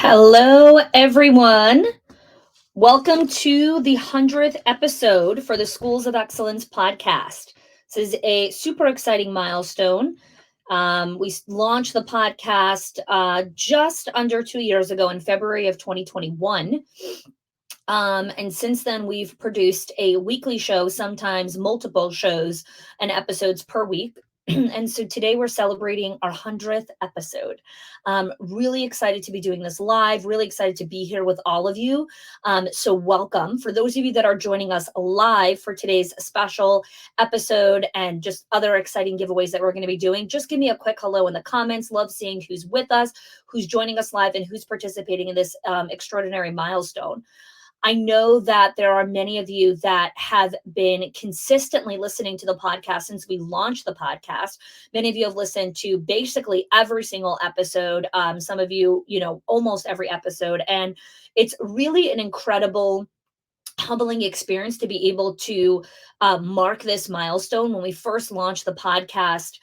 Hello, everyone. Welcome to the 100th episode for the Schools of Excellence podcast. This is a super exciting milestone. We launched the podcast just under 2 years ago in February of 2021. And since then, we've produced a weekly show, sometimes multiple shows and episodes per week. And so today we're celebrating our 100th episode. Really excited to be doing this live, really excited to be here with all of you. So welcome. For those of you that are joining us live for today's special episode and just other exciting giveaways that we're going to be doing, just give me a quick hello in the comments. Love seeing who's with us, who's joining us live, and who's participating in this extraordinary milestone. I know that there are many of you that have been consistently listening to the podcast since we launched the podcast. Many of you have listened to basically every single episode. Some of you, almost every episode. And it's really an incredible, humbling experience to be able to mark this milestone. When we first launched the podcast,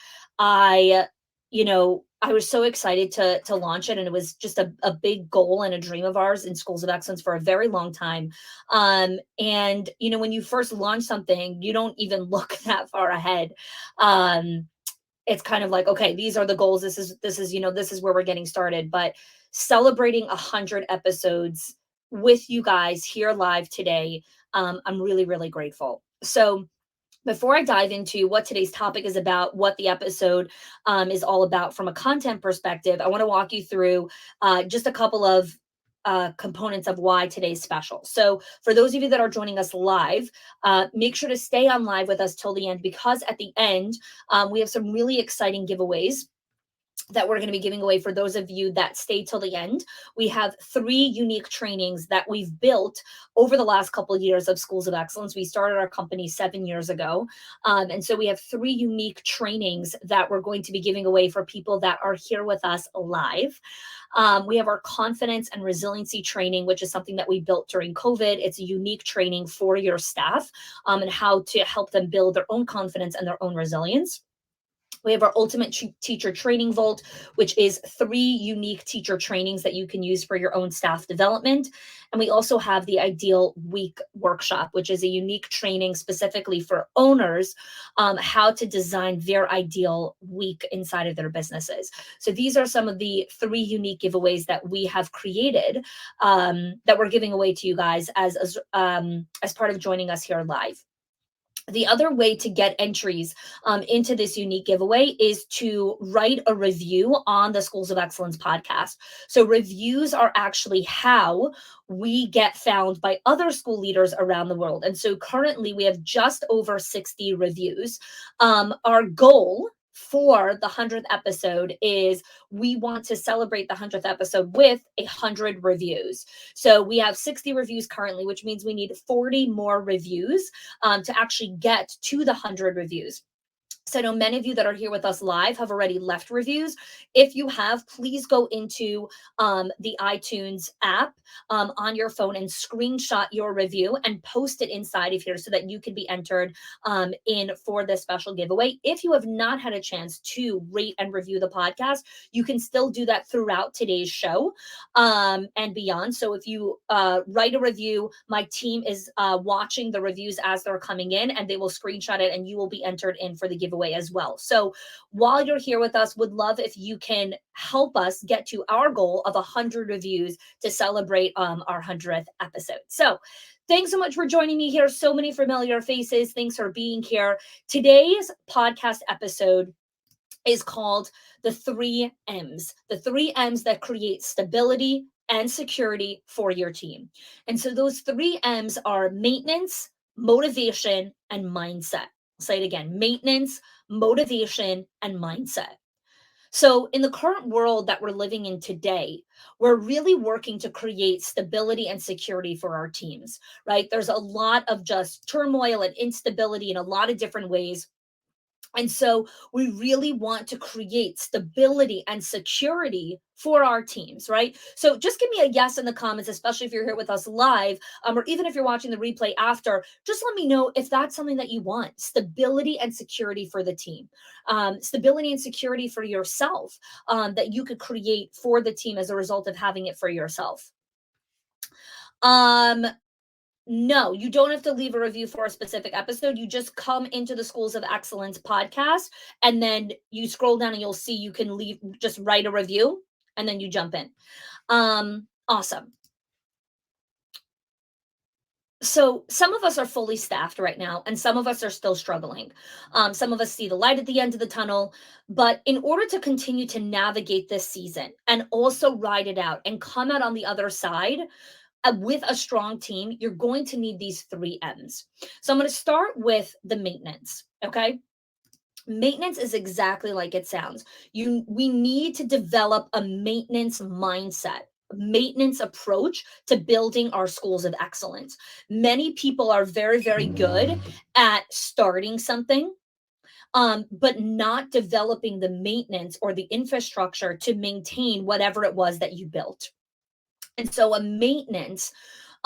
I was so excited to launch it, and it was just a big goal and a dream of ours in Schools of Excellence for a very long time. And when you first launch something, you don't even look that far ahead. It's kind of like, okay, these are the goals. This is where we're getting started. But celebrating 100 episodes with you guys here live today, I'm really, really grateful. So before I dive into what today's topic is about, what the episode is all about from a content perspective, I want to walk you through just a couple of components of why today's special. So for those of you that are joining us live, make sure to stay on live with us till the end, because at the end, we have some really exciting giveaways that we're going to be giving away for those of you that stay till the end. We have 3 unique trainings that we've built over the last couple of years of Schools of Excellence. We started our company 7 years ago. And so we have 3 unique trainings that we're going to be giving away for people that are here with us live. We have our confidence and resiliency training, which is something that we built during COVID. It's a unique training for your staff and how to help them build their own confidence and their own resilience. We have our Ultimate Teacher Training Vault, which is 3 unique teacher trainings that you can use for your own staff development. And we also have the Ideal Week Workshop, which is a unique training specifically for owners, how to design their ideal week inside of their businesses. So these are some of the 3 unique giveaways that we have created that we're giving away to you guys as part of joining us here live. The other way to get entries into this unique giveaway is to write a review on the Schools of Excellence podcast. So reviews are actually how we get found by other school leaders around the world. And so currently we have just over 60 reviews. Our goal for the 100th episode is we want to celebrate the 100th episode with 100 reviews. So we have 60 reviews currently, which means we need 40 more reviews to actually get to the 100 reviews. So I know many of you that are here with us live have already left reviews. If you have, please go into the iTunes app on your phone and screenshot your review and post it inside of here so that you can be entered in for this special giveaway. If you have not had a chance to rate and review the podcast, you can still do that throughout today's show and beyond. So if you write a review, my team is watching the reviews as they're coming in, and they will screenshot it and you will be entered in for the giveaway as well. So while you're here with us, would love if you can help us get to our goal of 100 reviews to celebrate our 100th episode. So thanks so much for joining me here. So many familiar faces. Thanks for being here. Today's podcast episode is called the 3 M's, the 3 M's that create stability and security for your team. And so those 3 M's are maintenance, motivation, and mindset. I'll say it again: maintenance, motivation, and mindset. So in the current world that we're living in today, we're really working to create stability and security for our teams, right? There's a lot of just turmoil and instability in a lot of different ways. And so we really want to create stability and security for our teams, right? So just give me a yes in the comments, especially if you're here with us live, or even if you're watching the replay after. Just let me know if that's something that you want: stability and security for the team, stability and security for yourself, that you could create for the team as a result of having it for yourself. Um, no, you don't have to leave a review for a specific episode. You just come into the Schools of Excellence podcast, and then you scroll down and you'll see you can leave, just write a review, and then you jump in. Awesome. So some of us are fully staffed right now, and some of us are still struggling. Some of us see the light at the end of the tunnel. But in order to continue to navigate this season and also ride it out and come out on the other side, with a strong team, you're going to need these three M's. So I'm going to start with the maintenance. Okay. Maintenance is exactly like it sounds. We need to develop a maintenance mindset, maintenance approach to building our schools of excellence. Many people are very, very good at starting something, but not developing the maintenance or the infrastructure to maintain whatever it was that you built. And so a maintenance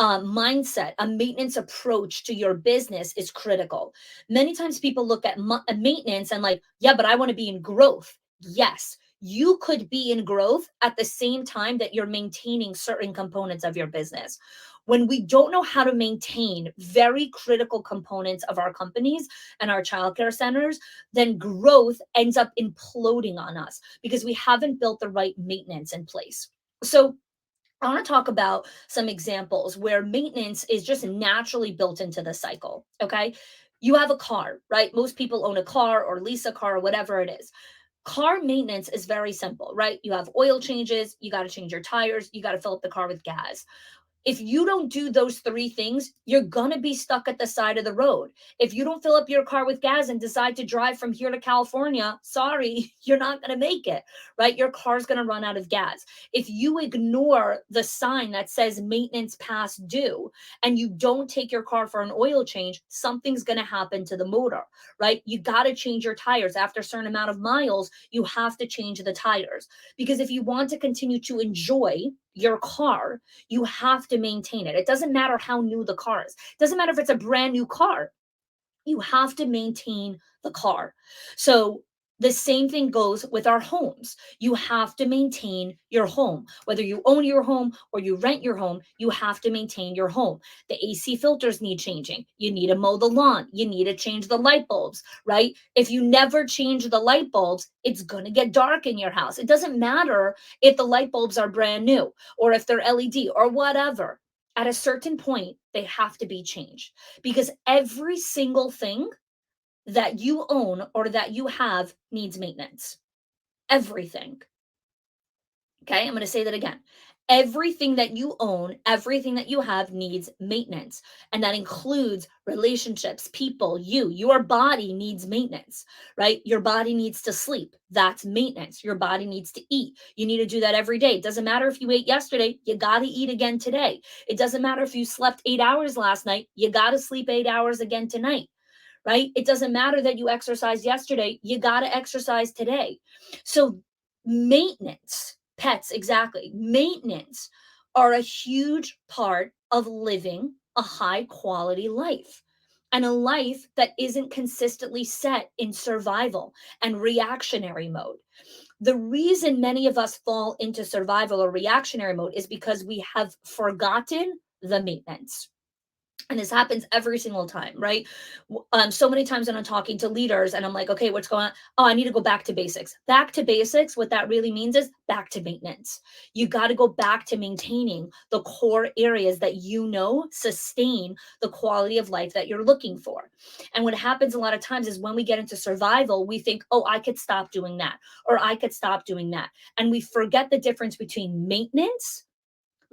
mindset, a maintenance approach to your business is critical. Many times people look at maintenance and like, yeah, but I want to be in growth. Yes, you could be in growth at the same time that you're maintaining certain components of your business. When we don't know how to maintain very critical components of our companies and our childcare centers, then growth ends up imploding on us because we haven't built the right maintenance in place. So I want to talk about some examples where maintenance is just naturally built into the cycle. Okay. You have a car, right? Most people own a car or lease a car or whatever it is. Car maintenance is very simple, right? You have oil changes, you got to change your tires, you got to fill up the car with gas. If you don't do those three things, you're going to be stuck at the side of the road. If you don't fill up your car with gas and decide to drive from here to California, sorry, you're not going to make it, right? Your car's going to run out of gas. If you ignore the sign that says maintenance past due and you don't take your car for an oil change, something's going to happen to the motor, right? You got to change your tires after a certain amount of miles. You have to change the tires because if you want to continue to enjoy your car, you have to maintain it. It doesn't matter how new the car is. It doesn't matter if it's a brand new car. You have to maintain the car. So the same thing goes with our homes. You have to maintain your home. Whether you own your home or you rent your home, you have to maintain your home. The AC filters need changing. You need to mow the lawn. You need to change the light bulbs, right? If you never change the light bulbs, it's going to get dark in your house. It doesn't matter if the light bulbs are brand new or if they're LED or whatever. At a certain point, they have to be changed because every single thing that you own or that you have needs maintenance. Everything. Okay, I'm going to say that again. Everything that you own, everything that you have needs maintenance. And that includes relationships, people, your body needs maintenance, right? Your body needs to sleep. That's maintenance. Your body needs to eat. You need to do that every day. It doesn't matter if you ate yesterday, you got to eat again today. It doesn't matter if you slept 8 hours last night, you got to sleep 8 hours again tonight, right? It doesn't matter that you exercised yesterday, you got to exercise today. So, maintenance, pets, exactly, maintenance are a huge part of living a high quality life and a life that isn't consistently set in survival and reactionary mode. The reason many of us fall into survival or reactionary mode is because we have forgotten the maintenance, and this happens every single time, right? So many times when I'm talking to leaders and I'm like, okay, what's going on? Oh, I need to go back to basics. Back to basics, what that really means is back to maintenance. You got to go back to maintaining the core areas that sustain the quality of life that you're looking for. And what happens a lot of times is when we get into survival, we think, oh, I could stop doing that, or I could stop doing that. And we forget the difference between maintenance,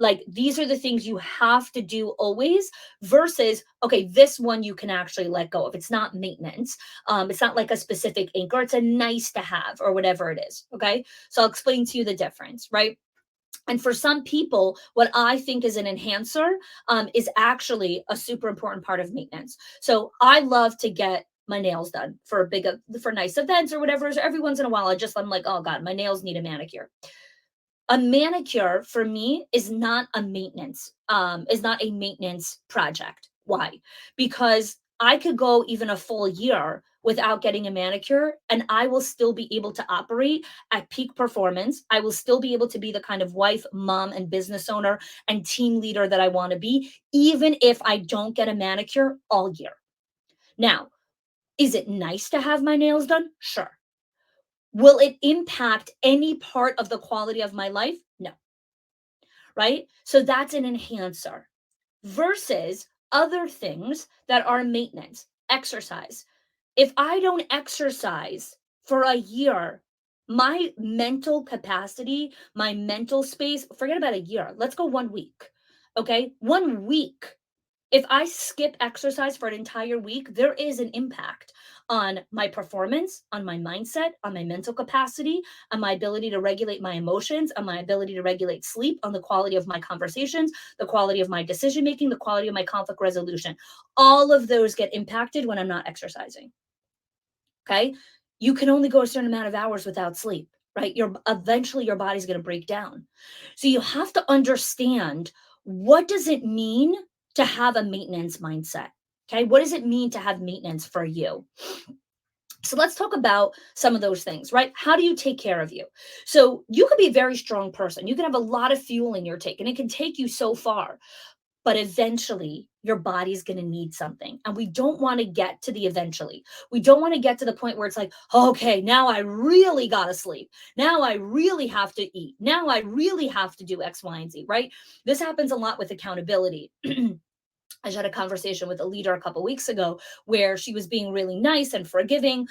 like these are the things you have to do always, versus okay, this one you can actually let go of. It's not maintenance. It's not like a specific anchor. It's a nice to have or whatever it is. Okay, so I'll explain to you the difference, right? And for some people, what I think is an enhancer is actually a super important part of maintenance. So I love to get my nails done for for nice events or whatever. So every once in a while, I'm like, oh God, my nails need a manicure. A manicure for me is not a maintenance project. Why? Because I could go even a full year without getting a manicure and I will still be able to operate at peak performance. I will still be able to be the kind of wife, mom, and business owner and team leader that I want to be, even if I don't get a manicure all year. Now, is it nice to have my nails done? Sure. Will it impact any part of the quality of my life? No, right? So that's an enhancer versus other things that are maintenance, exercise. If I don't exercise for a year, my mental capacity, my mental space, forget about a year. Let's go 1 week. Okay. 1 week, if I skip exercise for an entire week, there is an impact on my performance, on my mindset, on my mental capacity, on my ability to regulate my emotions, on my ability to regulate sleep, on the quality of my conversations, the quality of my decision making, the quality of my conflict resolution. All of those get impacted when I'm not exercising. Okay. You can only go a certain amount of hours without sleep, right? Eventually your body's going to break down. So you have to understand, what does it mean to have a maintenance mindset? Okay. What does it mean to have maintenance for you? So let's talk about some of those things, right? How do you take care of you? So you could be a very strong person. You can have a lot of fuel in your tank and it can take you so far, but eventually your body's going to need something. And we don't want to get to the eventually. We don't want to get to the point where it's like, okay, now I really got to sleep. Now I really have to eat. Now I really have to do X, Y, and Z, right? This happens a lot with accountability. I just had a conversation with a leader a couple weeks ago where she was being really nice and forgiving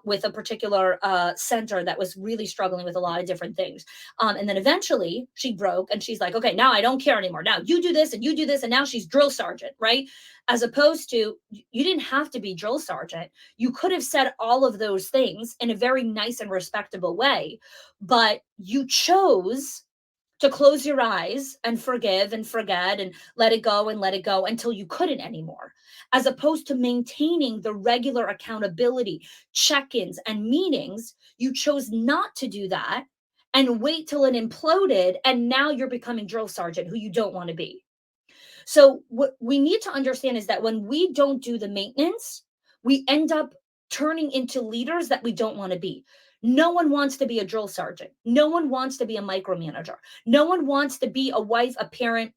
with a particular center that was really struggling with a lot of different things. And then eventually she broke and she's like, okay, now I don't care anymore. Now you do this and you do this. And now she's drill sergeant, right? As opposed to, you didn't have to be drill sergeant. You could have said all of those things in a very nice and respectable way, but you chose to close your eyes and forgive and forget and let it go until you couldn't anymore, as opposed to maintaining the regular accountability, check ins, and meetings. You chose not to do that and wait till it imploded. And now you're becoming drill sergeant who you don't want to be. So, what we need to understand is that when we don't do the maintenance, we end up turning into leaders that we don't want to be. No one wants to be a drill sergeant. No one wants to be a micromanager. No one wants to be a wife, a parent,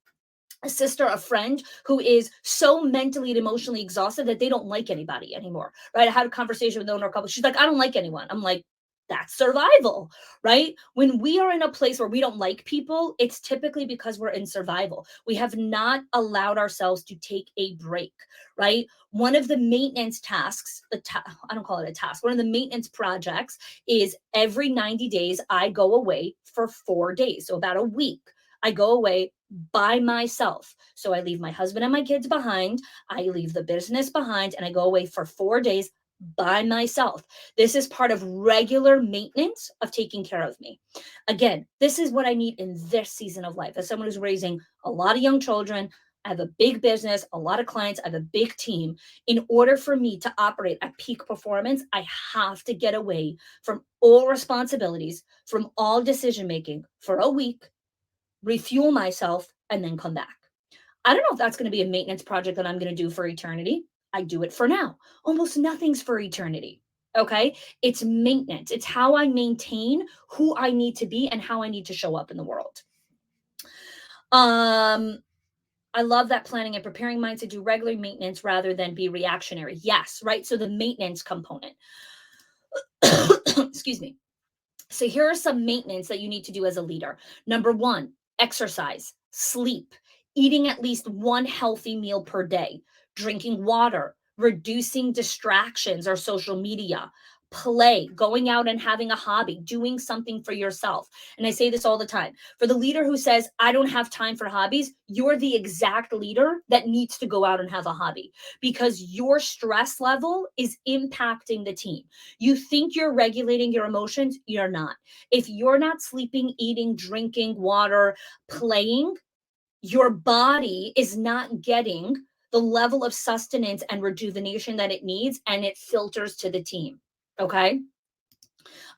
a sister, a friend who is so mentally and emotionally exhausted that they don't like anybody anymore. Right. I had a conversation with the owner a couple. She's like, I don't like anyone. I'm like, that's survival, right? When we are in a place where we don't like people, it's typically because we're in survival. We have not allowed ourselves to take a break, right? One of the maintenance tasks, I don't call it a task, one of the maintenance projects is every 90 days, I go away for 4 days. So about a week, I go away by myself. So I leave my husband and my kids behind. I leave the business behind and I go away for 4 days by myself. This is part of regular maintenance of taking care of me. Again, this is what I need in this season of life. As someone who's raising a lot of young children, I have a big business, a lot of clients, I have a big team. In order for me to operate at peak performance, I have to get away from all responsibilities, from all decision making for a week, refuel myself, and then come back. I don't know if that's going to be a maintenance project that I'm going to do for eternity. I do it for now. Almost nothing's for eternity. Okay. It's maintenance. It's how I maintain who I need to be and how I need to show up in the world. Um, I love that planning and preparing mind to do regular maintenance rather than be reactionary. Yes, right. So the maintenance component. Excuse me. So here are some maintenance that you need to do as a leader. Number one, exercise, sleep, eating at least one healthy meal per day, drinking water, reducing distractions or social media, play, going out and having a hobby, doing something for yourself. And I say this all the time. For the leader who says, I don't have time for hobbies, you're the exact leader that needs to go out and have a hobby because your stress level is impacting the team. You think you're regulating your emotions, you're not. If you're not sleeping, eating, drinking water, playing, your body is not getting the level of sustenance and rejuvenation that it needs, and it filters to the team. Okay.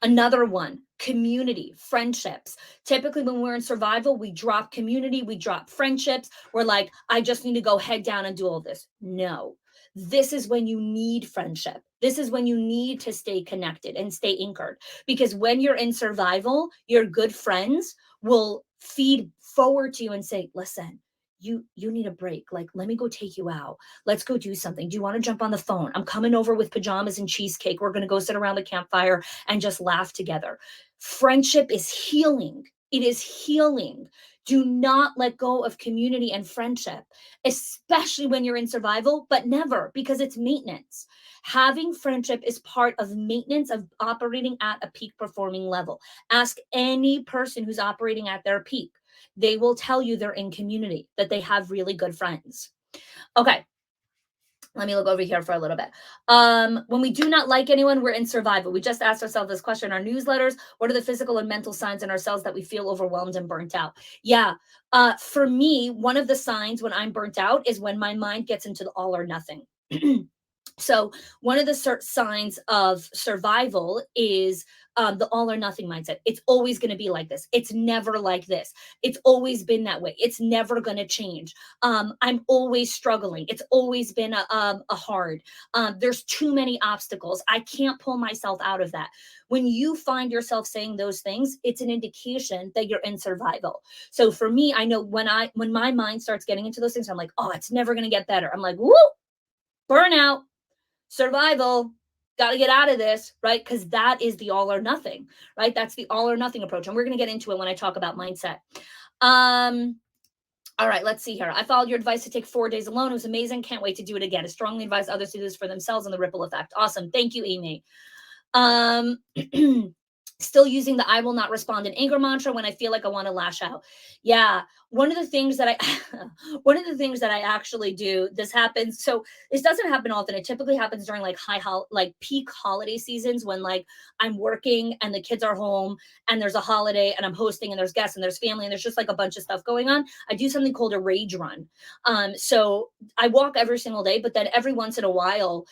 Another one, community, friendships. Typically, when we're in survival, we drop community, we drop friendships. We're like, I just need to go head down and do all this. No, this is when you need friendship. This is when you need to stay connected and stay anchored. Because when you're in survival, your good friends will feed forward to you and say, listen, you need a break. Like, let me go take you out. Let's go do something. Do you want to jump on the phone? I'm coming over with pajamas and cheesecake. We're going to go sit around the campfire and just laugh together. Friendship is healing. It is healing. Do not let go of community and friendship, especially when you're in survival, but never, because it's maintenance. Having friendship is part of maintenance of operating at a peak performing level. Ask any person who's operating at their peak. They will tell you they're in community, that they have really good friends. Okay, let me look over here for a little bit. When we do not like anyone, we're in survival. We just asked ourselves this question in our newsletters. What are the physical and mental signs in ourselves that we feel overwhelmed and burnt out? Yeah. For me, one of the signs when I'm burnt out is when my mind gets into the all or nothing. So one of the signs of survival is the all or nothing mindset. It's always going to be like this. It's never like this. It's always been that way. It's never going to change. I'm always struggling. It's always been a hard. There's too many obstacles. I can't pull myself out of that. When you find yourself saying those things, it's an indication that you're in survival. So for me, I know when my mind starts getting into those things, I'm like, oh, it's never going to get better. I'm like, whoo, burnout. Survival, got to get out of this, right? Because that is the all or nothing, right? That's the all or nothing approach. And we're going to get into it when I talk about mindset. All right, let's see here. I followed your advice to take 4 days alone. It was amazing. Can't wait to do it again. I strongly advise others to do this for themselves and the ripple effect. Awesome. Thank you, Amy. Still using the I will not respond in anger mantra when I feel like I want to lash out. Yeah. One of the things that I actually do, this happens. So this doesn't happen often. It typically happens during like like peak holiday seasons when like I'm working and the kids are home and there's a holiday and I'm hosting and there's guests and there's family and there's just like a bunch of stuff going on. I do something called a rage run. So I walk every single day, but then every once in a while,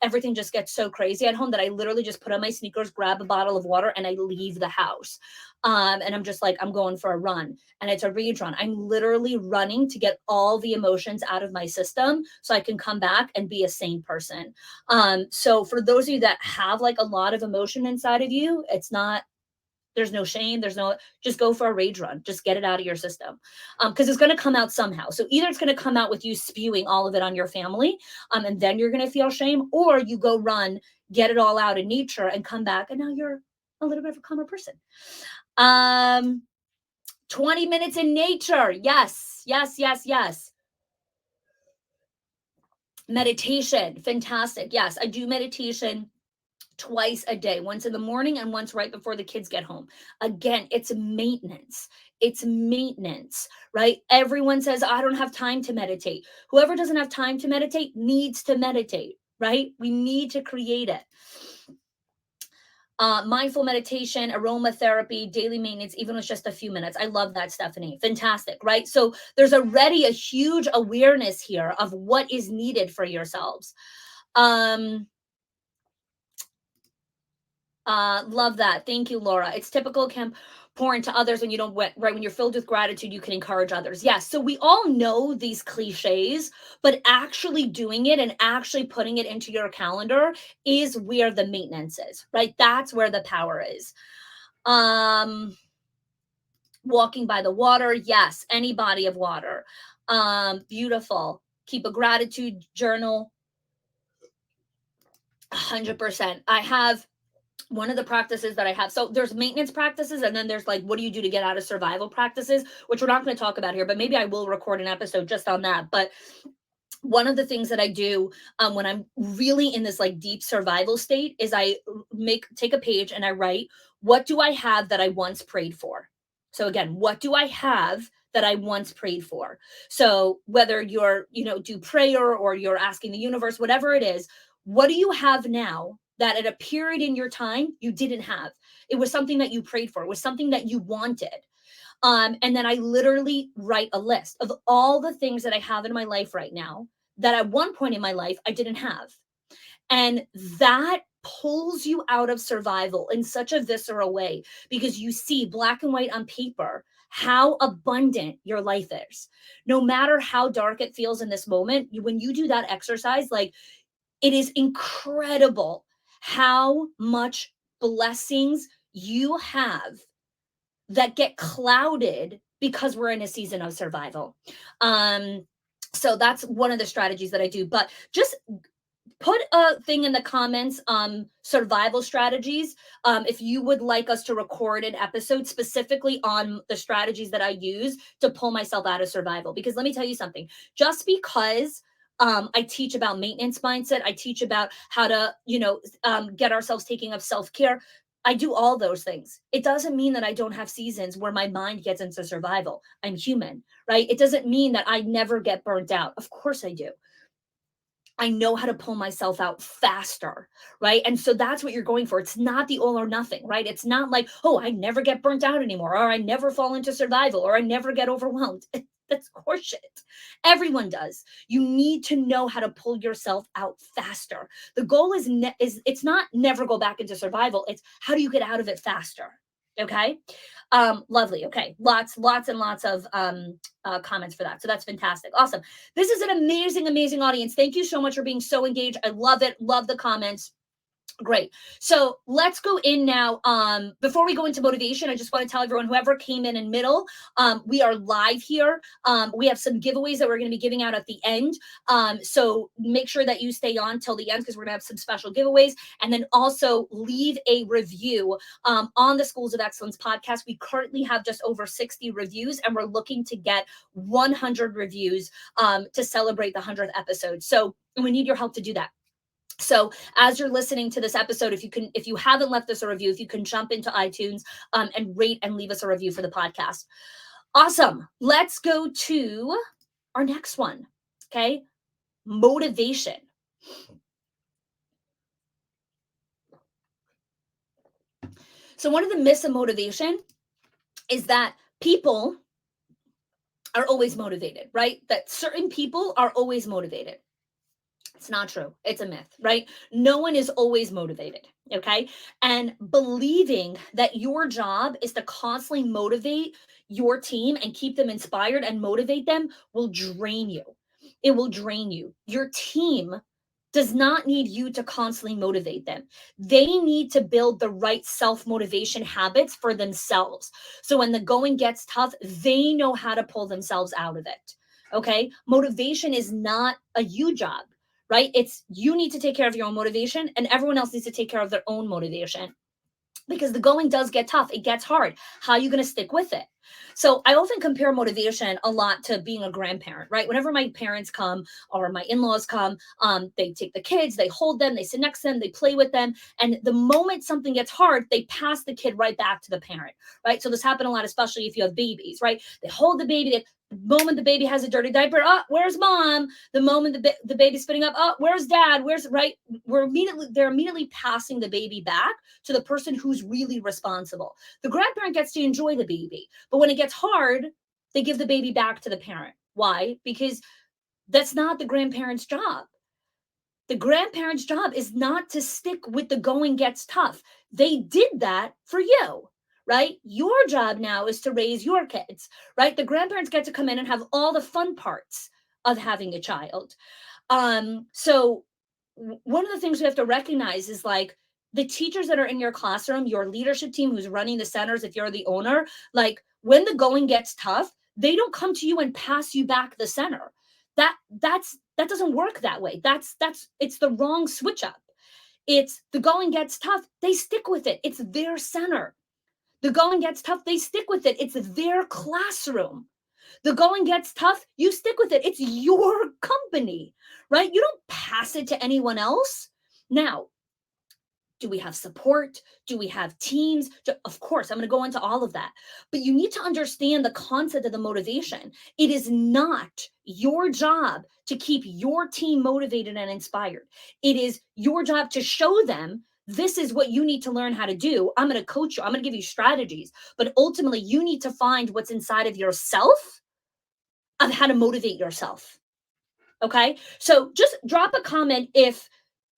everything just gets so crazy at home that I literally just put on my sneakers, grab a bottle of water, and I leave the house. And I'm just like, I'm going for a run, and it's a rage run. I'm literally running to get all the emotions out of my system so I can come back and be a sane person. So for those of you that have like a lot of emotion inside of you, there's no shame. Just go for a rage run. Just get it out of your system. Because it's going to come out somehow. So either it's going to come out with you spewing all of it on your family, and then you're going to feel shame, or you go run, get it all out in nature and come back. And now you're a little bit of a calmer person. 20 minutes in nature. Yes, yes, yes, yes. Meditation. Fantastic. Yes, I do meditation twice a day, once in the morning and once right before the kids get home. Again, it's maintenance. It's maintenance, right? Everyone says, I don't have time to meditate. Whoever doesn't have time to meditate needs to meditate, right? We need to create it. Mindful meditation, aromatherapy, daily maintenance, even with just a few minutes. I love that, Stephanie. Fantastic, right? So there's already a huge awareness here of what is needed for yourselves. Love that. Thank you, Laura. It's typical pour into others when you don't right when you're filled with gratitude, you can encourage others. Yes. So we all know these cliches, but actually doing it and actually putting it into your calendar is where the maintenance is, right? That's where the power is. Walking by the water, yes, any body of water. Beautiful. Keep a gratitude journal. 100%. I have one of the practices that I have. So there's maintenance practices, and then there's like, what do you do to get out of survival practices, which we're not going to talk about here, but maybe I will record an episode just on that. But one of the things that I do when I'm really in this like deep survival state is I take a page and I write, what do I have that I once prayed for? So again, what do I have that I once prayed for? So whether you're, do prayer or you're asking the universe, whatever it is, what do you have now that at a period in your time you didn't have? It was something that you prayed for. It was something that you wanted. And then I literally write a list of all the things that I have in my life right now that at one point in my life I didn't have. And that pulls you out of survival in such a visceral way because you see black and white on paper how abundant your life is. No matter how dark it feels in this moment, when you do that exercise, like, it is incredible how much blessings you have that get clouded because we're in a season of survival. Um, so that's one of the strategies that I do. But just put a thing in the comments, survival strategies, if you would like us to record an episode specifically on the strategies that I use to pull myself out of survival. Because let me tell you something, just because I teach about maintenance mindset, I teach about how to, get ourselves taking of self-care, I do all those things. It doesn't mean that I don't have seasons where my mind gets into survival. I'm human, right? It doesn't mean that I never get burnt out. Of course I do. I know how to pull myself out faster, right? And so that's what you're going for. It's not the all or nothing, right? It's not like, oh, I never get burnt out anymore, or I never fall into survival, or I never get overwhelmed. That's horseshit. Everyone does. You need to know how to pull yourself out faster. The goal is it's not never go back into survival. It's how do you get out of it faster? Okay. Lovely. Okay. Lots and lots of comments for that. So that's fantastic. Awesome. This is an amazing, amazing audience. Thank you so much for being so engaged. I love it. Love the comments. Great. So let's go in now. Before we go into motivation, I just want to tell everyone, whoever came in middle, we are live here. We have some giveaways that we're going to be giving out at the end. So make sure that you stay on till the end because we're going to have some special giveaways. And then also leave a review on the Schools of Excellence podcast. We currently have just over 60 reviews, and we're looking to get 100 reviews to celebrate the 100th episode. So we need your help to do that. So as you're listening to this episode, if you haven't left us a review, if you can jump into iTunes and rate and leave us a review for the podcast. Awesome. Let's go to our next one. Okay. Motivation. So one of the myths of motivation is that people are always motivated, right? That certain people are always motivated. It's not true. It's a myth, right? No one is always motivated. Okay. And believing that your job is to constantly motivate your team and keep them inspired and motivate them will drain you. It will drain you. Your team does not need you to constantly motivate them. They need to build the right self motivation habits for themselves. So when the going gets tough, they know how to pull themselves out of it. Okay. Motivation is not a you job, right? It's you need to take care of your own motivation, and everyone else needs to take care of their own motivation because the going does get tough. It gets hard. How are you going to stick with it? So I often compare motivation a lot to being a grandparent, right? Whenever my parents come or my in-laws come, they take the kids, they hold them, they sit next to them, they play with them. And the moment something gets hard, they pass the kid right back to the parent, right? So this happens a lot, especially if you have babies, right? They hold the baby, the moment the baby has a dirty diaper, oh, where's mom? The moment the baby's spitting up, oh, where's dad? Where's, right? They're immediately passing the baby back to the person who's really responsible. The grandparent gets to enjoy the baby, but when it gets hard, they give the baby back to the parent. Why? Because that's not the grandparent's job. The grandparent's job is not to stick with the going gets tough. They did that for you, right? Your job now is to raise your kids, right? The grandparents get to come in and have all the fun parts of having a child. So one of the things we have to recognize is like the teachers that are in your classroom, your leadership team who's running the centers, if you're the owner, like when the going gets tough, they don't come to you and pass you back the center. That doesn't work that way. It's the wrong switch up. It's the going gets tough, they stick with it. It's their center. The going gets tough, they stick with it. It's their classroom. The going gets tough, you stick with it. It's your company, right? You don't pass it to anyone else. Now, do we have support? Do we have teams? Of course, I'm going to go into all of that. But you need to understand the concept of the motivation. It is not your job to keep your team motivated and inspired. It is your job to show them this is what you need to learn how to do. I'm going to coach you. I'm going to give you strategies. But ultimately, you need to find what's inside of yourself of how to motivate yourself. Okay. So just drop a comment if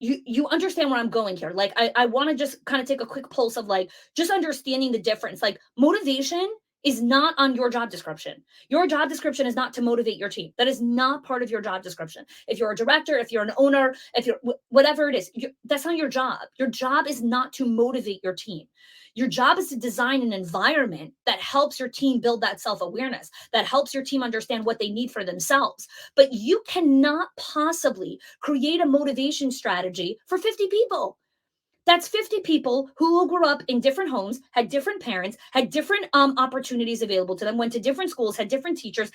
you understand where I'm going here. Like I want to just kind of take a quick pulse of like just understanding the difference. Like motivation is not on your job description. Your job description is not to motivate your team. That is not part of your job description. If you're a director, if you're an owner, if you're whatever it is, that's not your job. Your job is not to motivate your team. Your job is to design an environment that helps your team build that self awareness, that helps your team understand what they need for themselves. But you cannot possibly create a motivation strategy for 50 people. That's 50 people who grew up in different homes, had different parents, had different opportunities available to them, went to different schools, had different teachers,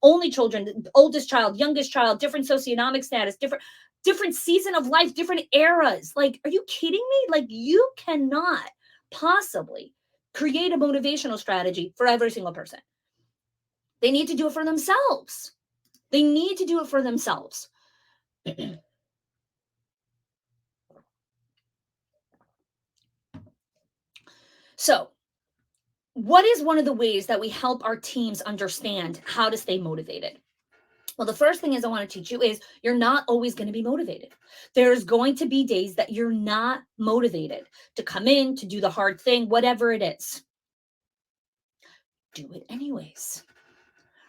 only children, oldest child, youngest child, different socioeconomic status, different season of life, different eras. Like, are you kidding me? Like, you cannot possibly create a motivational strategy for every single person. They need to do it for themselves. They need to do it for themselves. So, what is one of the ways that we help our teams understand how to stay motivated? Well, the first thing is I want to teach you is you're not always going to be motivated. There's going to be days that you're not motivated to come in, to do the hard thing, whatever it is. Do it anyways.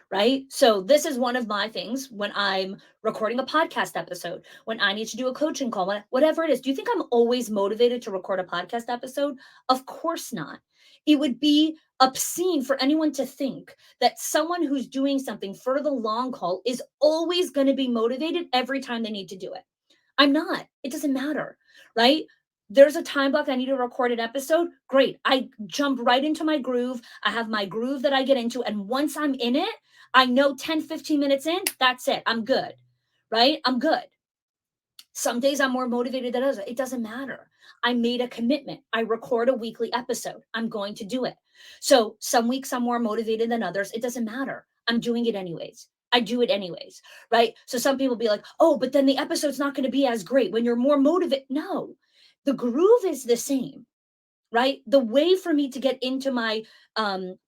Right? So this is one of my things when I'm recording a podcast episode, when I need to do a coaching call, whatever it is. Do you think I'm always motivated to record a podcast episode? Of course not. It would be obscene for anyone to think that someone who's doing something for the long haul is always going to be motivated every time they need to do it. I'm not. It doesn't matter, right? There's a time block I need to record an episode. Great. I jump right into my groove. I have my groove that I get into. And once I'm in it, I know 10, 15 minutes in, that's it. I'm good, right? I'm good. Some days I'm more motivated than others. It doesn't matter. I made a commitment. I record a weekly episode. I'm going to do it. So some weeks I'm more motivated than others. It doesn't matter. I'm doing it anyways. I do it anyways, right? So some people be like, oh, but then the episode's not going to be as great when you're more motivated. No, the groove is the same, right? The way for me to get into my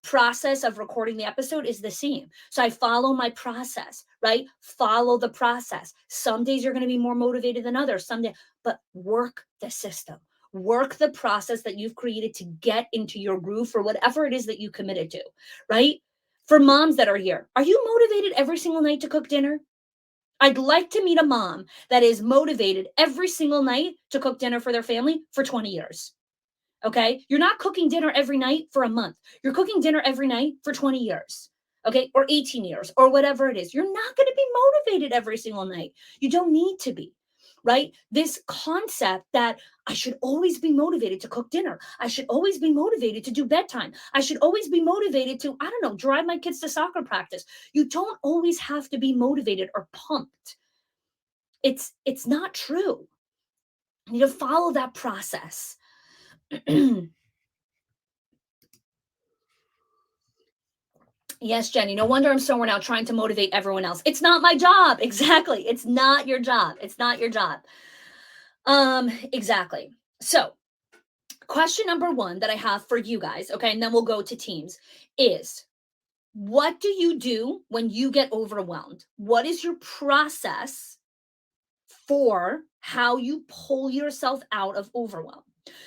process of recording the episode is the same. So I follow my process, right? Follow the process. Some days you're going to be more motivated than others, but work the system. Work the process that you've created to get into your groove for whatever it is that you committed to, right? For moms that are here, are you motivated every single night to cook dinner? I'd like to meet a mom that is motivated every single night to cook dinner for their family for 20 years. Okay. You're not cooking dinner every night for a month. You're cooking dinner every night for 20 years. Okay. Or 18 years or whatever it is. You're not going to be motivated every single night. You don't need to be. Right. This concept that I should always be motivated to cook dinner. I should always be motivated to do bedtime. I should always be motivated to, I don't know, drive my kids to soccer practice. You don't always have to be motivated or pumped. It's not true. You need to follow that process. Yes, Jenny. No wonder I'm so worn out trying to motivate everyone else. It's not my job. Exactly. It's not your job. It's not your job. Exactly. So, question number one that I have for you guys, okay, and then we'll go to teams, is what do you do when you get overwhelmed? What is your process for how you pull yourself out of overwhelm?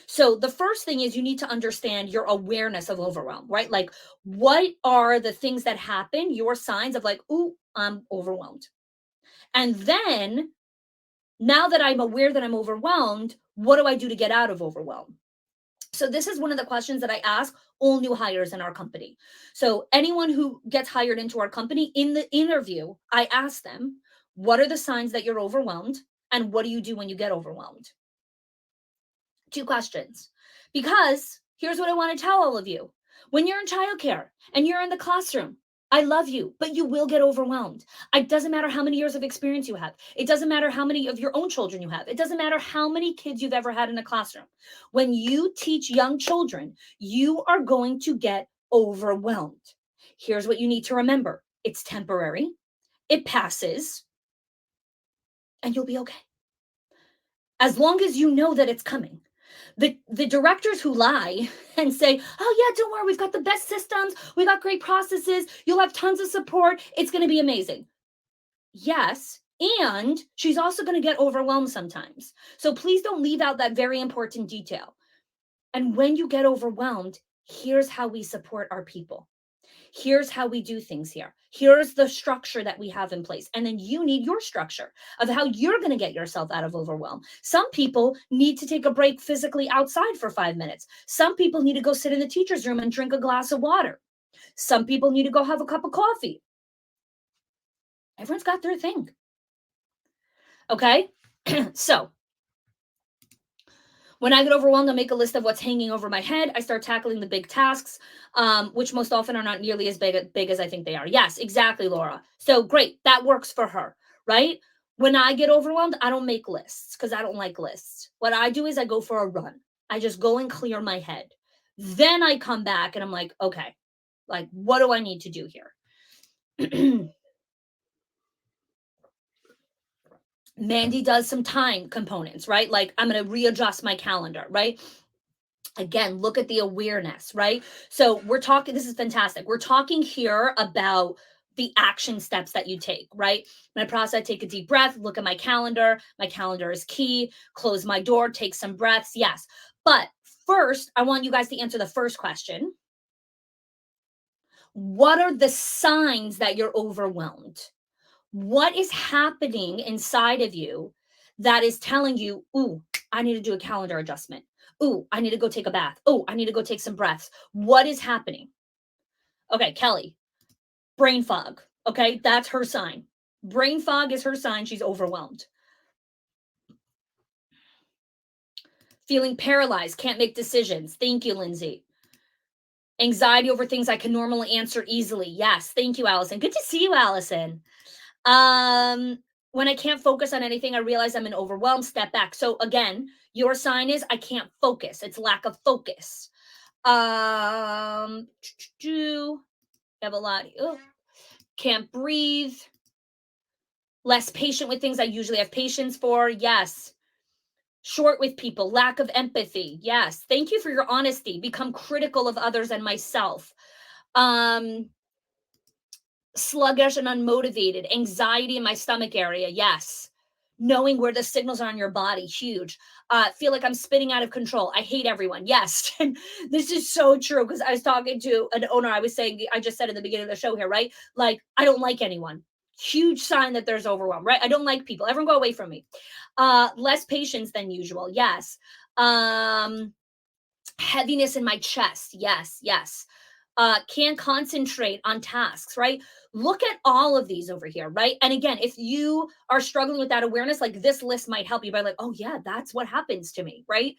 So the first thing is you need to understand your awareness of overwhelm, right? Like what are the things that happen, your signs of like, ooh, I'm overwhelmed. And then now that I'm aware that I'm overwhelmed, what do I do to get out of overwhelm? So this is one of the questions that I ask all new hires in our company. So anyone who gets hired into our company, in the interview, I ask them, what are the signs that you're overwhelmed? And what do you do when you get overwhelmed? Two questions. Because here's what I want to tell all of you. When you're in childcare and you're in the classroom, I love you, but you will get overwhelmed. It doesn't matter how many years of experience you have. It doesn't matter how many of your own children you have. It doesn't matter how many kids you've ever had in a classroom. When you teach young children, you are going to get overwhelmed. Here's what you need to remember. It's temporary. It passes and you'll be okay. As long as you know that it's coming. The directors who lie and say, oh yeah, don't worry, we've got the best systems, we got great processes, you'll have tons of support, it's going to be amazing. Yes, And she's also going to get overwhelmed sometimes. So please don't leave out that very important detail. And when you get overwhelmed, here's how we support our people. Here's how we do things here. Here's the structure that we have in place. And then you need your structure of how you're going to get yourself out of overwhelm. Some people need to take a break physically outside for 5 minutes. Some people need to go sit in the teacher's room and drink a glass of water. Some people need to go have a cup of coffee. Everyone's got their thing. Okay. So when I get overwhelmed, I make a list of what's hanging over my head. I start tackling the big tasks, which most often are not nearly as big as I think they are. Yes, exactly, Laura. So great. That works for her, right? When I get overwhelmed, I don't make lists because I don't like lists. What I do is I go for a run. I just go and clear my head. Then I come back and I'm like, okay, like, what do I need to do here? Mandy does some time components, right? Like I'm going to readjust my calendar, right? Again, look at the awareness, right? So we're talking, this is fantastic. We're talking here about the action steps that you take, right? When I process, take a deep breath, look at my calendar. My calendar is key. Close my door, take some breaths. Yes. But first, I want you guys to answer the first question. What are the signs that you're overwhelmed? What is happening inside of you that is telling you, ooh, I need to do a calendar adjustment. Ooh, I need to go take a bath. Oh, I need to go take some breaths. What is happening? Okay, Kelly, brain fog. Okay, that's her sign. Brain fog is her sign. She's overwhelmed. Feeling paralyzed, can't make decisions. Thank you, Lindsay. Anxiety over things I can normally answer easily. Yes, thank you, Allison. Good to see you, Allison. Um, when I can't focus on anything, I realize I'm in overwhelm, step back. So again, your sign is I can't focus. It's lack of focus. You have a lot. Oh, can't breathe. Less patient with things I usually have patience for. Yes. Short with people. Lack of empathy. Yes. Thank you for your honesty. Become critical of others and myself. Um, Sluggish and unmotivated, anxiety in my stomach area. Yes. Knowing where the signals are in your body, huge. Feel like I'm spinning out of control. I hate everyone. Yes. And this is so true because I was talking to an owner. I was saying, I just said at the beginning of the show here, right? Like, I don't like anyone. Huge sign that there's overwhelm, right? I don't like people. Everyone go away from me. Less patience than usual. Yes. Heaviness in my chest. Yes. Yes. Can't concentrate on tasks, right? Look at all of these over here, right? And again, if you are struggling with that awareness, like this list might help you by like, oh yeah, that's what happens to me, right?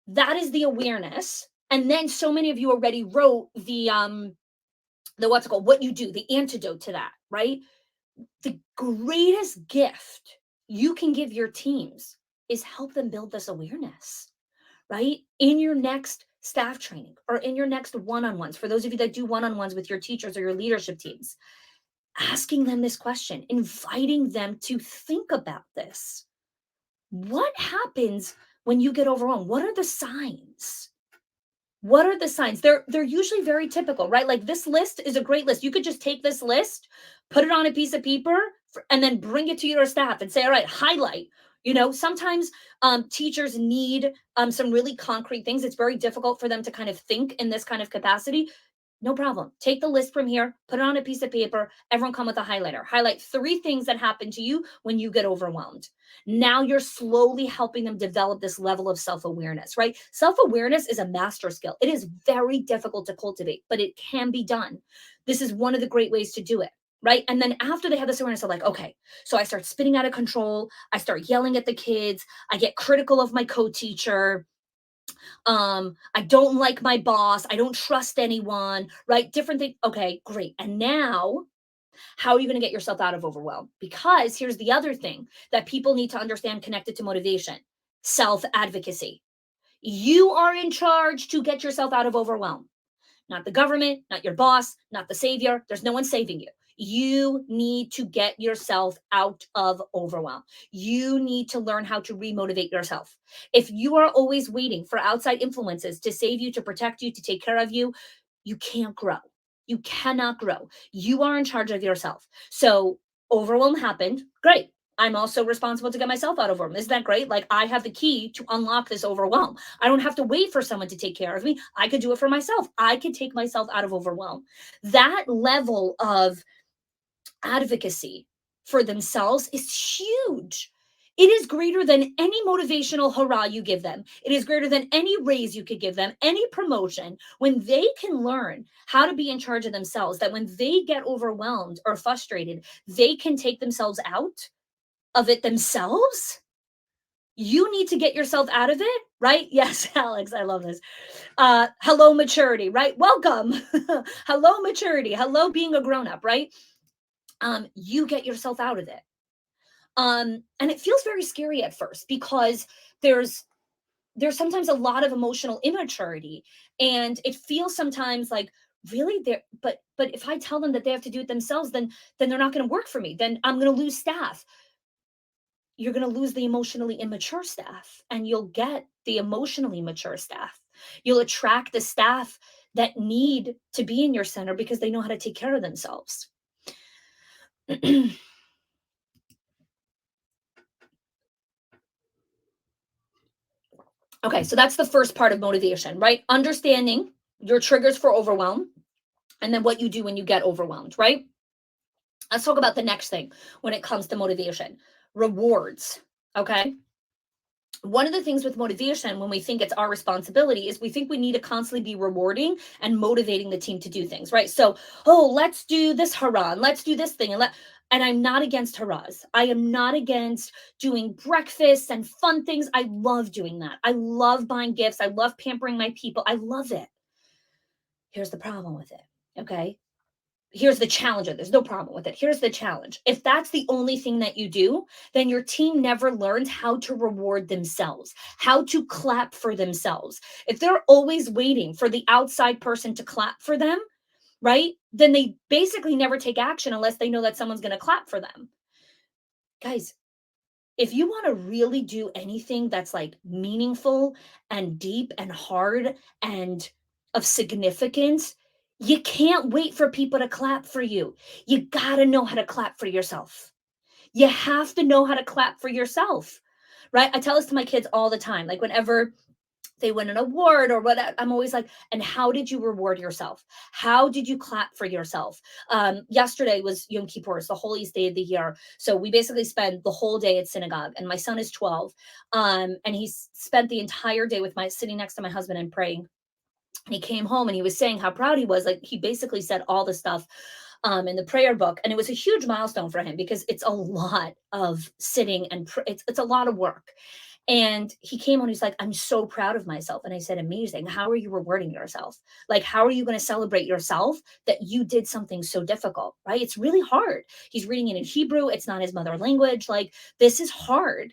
That is the awareness. And then so many of you already wrote the what's it called, what you do, the antidote to that, right? The greatest gift you can give your teams is help them build this awareness, right? In your next staff training or in your next one-on-ones, for those of you that do one-on-ones with your teachers or your leadership teams, asking them this question, inviting them to think about this. What happens when you get overwhelmed? What are the signs? What are the signs? They're usually very typical, right? Like this list is a great list. You could just take this list, put it on a piece of paper, and then bring it to your staff and say, all right, highlight. Sometimes teachers need some really concrete things. It's very difficult for them to kind of think in this kind of capacity. No problem. Take the list from here, put it on a piece of paper. Everyone come with a highlighter. Highlight 3 things that happen to you when you get overwhelmed. Now you're slowly helping them develop this level of self-awareness, right? Self-awareness is a master skill. It is very difficult to cultivate, but it can be done. This is one of the great ways to do it. Right. And then after they have this awareness, they're like, okay, so I start spinning out of control. I start yelling at the kids. I get critical of my co-teacher. I don't like my boss. I don't trust anyone, right? Different things. Okay, great. And now, how are you going to get yourself out of overwhelm? Because here's the other thing that people need to understand connected to motivation: self advocacy. You are in charge to get yourself out of overwhelm. Not the government, not your boss, not the savior. There's no one saving you. You need to get yourself out of overwhelm. You need to learn how to remotivate yourself. If you are always waiting for outside influences to save you, to protect you, to take care of you, you can't grow. You cannot grow. You are in charge of yourself. So Overwhelm happened. Great. I'm also responsible to get myself out of overwhelm. Isn't that great? Like I have the key to unlock this overwhelm. I don't have to wait for someone to take care of me. I could do it for myself. I could take myself out of overwhelm. That level of advocacy for themselves is huge. It is greater than any motivational hurrah you give them. It is greater than any raise you could give them, any promotion. When they can learn how to be in charge of themselves, that when they get overwhelmed or frustrated, they can take themselves out of it themselves. You need to get yourself out of it, right? Yes, Alex, I love this. Hello, maturity, right? Welcome. Hello, maturity. Hello, being a grown up, right? You get yourself out of it. And it feels very scary at first because there's there's sometimes a lot of emotional immaturity, and it feels sometimes like really there. But if I tell them that they have to do it themselves, then they're not going to work for me. Then I'm going to lose staff. You're going to lose the emotionally immature staff, and you'll get the emotionally mature staff. You'll attract the staff that need to be in your center because they know how to take care of themselves. Okay, so that's the first part of motivation, right? Understanding your triggers for overwhelm and then what you do when you get overwhelmed, right? Let's talk about the next thing when it comes to motivation, rewards. Okay. One of the things with motivation, when we think it's our responsibility, is we think we need to constantly be rewarding and motivating the team to do things, right? So, oh, let's do this hurrah, and let's do this thing, and I'm not against hurrahs. I am not against doing breakfasts and fun things. I love doing that. I love buying gifts. I love pampering my people. I love it. Here's the problem with it. Okay. Here's the challenge. There's no problem with it. Here's the challenge. If that's the only thing that you do, then your team never learns how to reward themselves, how to clap for themselves. If they're always waiting for the outside person to clap for them, right? Then they basically never take action unless they know that someone's going to clap for them. Guys, if you want to really do anything that's like meaningful and deep and hard and of significance, you can't wait for people to clap for you. You got to know how to clap for yourself. You have to know how to clap for yourself, right? I tell this to my kids all the time. Like, whenever they win an award or what, I'm always like, and how did you reward yourself? How did you clap for yourself? Yesterday was Yom Kippur, it's the holiest day of the year. So we basically spend the whole day at synagogue, and my son is 12. And he's spent the entire day with sitting next to my husband and praying. And he came home and he was saying how proud he was. Like, he basically said all the stuff in the prayer book, and it was a huge milestone for him because it's a lot of sitting and it's a lot of work. And he came on, he's like, I'm so proud of myself. And I said, amazing. How are you rewarding yourself? Like, how are you going to celebrate yourself that you did something so difficult, right? It's really hard. He's reading it in Hebrew. It's not his mother language. Like, this is hard.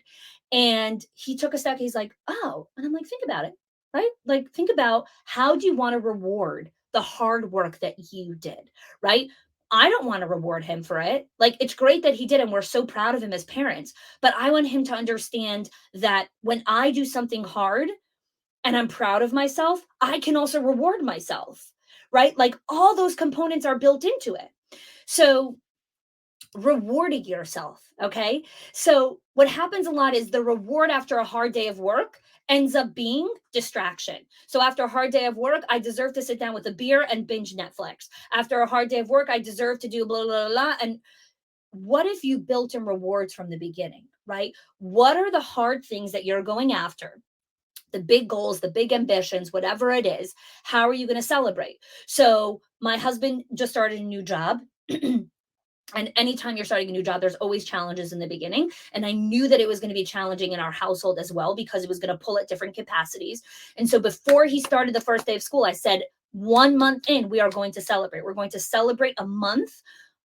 And he took a step. He's like, oh, and I'm like, think about it, right? Like, think about, how do you want to reward the hard work that you did, right? I don't want to reward him for it. Like, it's great that he did, and we're so proud of him as parents. But I want him to understand that when I do something hard and I'm proud of myself, I can also reward myself, right? Like, all those components are built into it. So, rewarding yourself. Okay. So, what happens a lot is the reward after a hard day of work ends up being distraction. So, after a hard day of work, I deserve to sit down with a beer and binge Netflix. After a hard day of work, I deserve to do blah, blah, blah, blah. And what if you built in rewards from the beginning, right? What are the hard things that you're going after? The big goals, the big ambitions, whatever it is, how are you going to celebrate? So, my husband just started a new job. And anytime you're starting a new job, there's always challenges in the beginning. And I knew that it was going to be challenging in our household as well, because it was going to pull at different capacities. And so before he started the first day of school, I said, 1 month in, we are going to celebrate. We're going to celebrate a month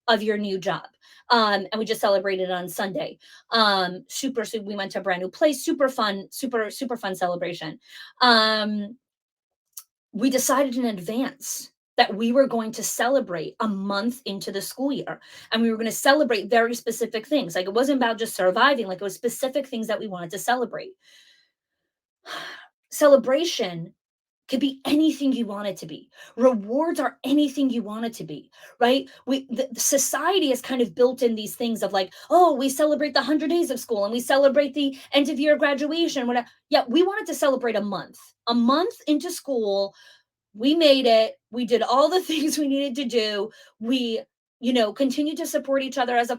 of your new job. And we just celebrated on Sunday. So we went to a brand new place, super fun, super fun celebration. We decided in advance that we were going to celebrate a month into the school year, and we were going to celebrate very specific things. Like, it wasn't about just surviving, like, it was specific things that we wanted to celebrate. Celebration could be anything you want it to be. Rewards are anything you want it to be, right? The society is kind of built in these things of like, oh, we celebrate the 100 days of school and we celebrate the end of year graduation, whatever. Yeah, we wanted to celebrate a month into school. We made it. We did all the things we needed to do. We continue to support each other as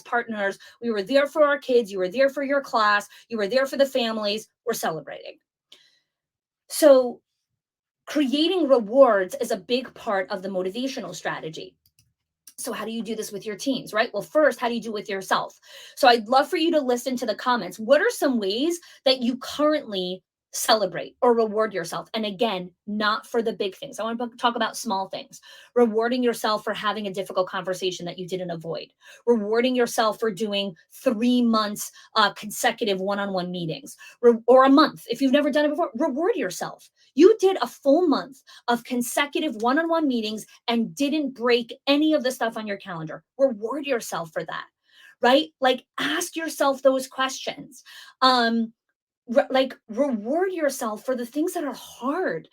partners. We were there for our kids. You were there for your class. You were there for the families. We're celebrating. So creating rewards is a big part of the motivational strategy. So how do you do this with your teams, right? Well, first, how do you do it with yourself? So I'd love for you to listen to the comments. What are some ways that you currently celebrate or reward yourself? And again, not for the big things. I want to talk about small things. Rewarding yourself for having a difficult conversation that you didn't avoid. Rewarding yourself for doing 3 months consecutive one-on-one meetings, or a month. If you've never done it before, reward yourself. You did a full month of consecutive one-on-one meetings and didn't break any of the stuff on your calendar. Reward yourself for that, right? Like ask yourself those questions. Reward yourself for the things that are hard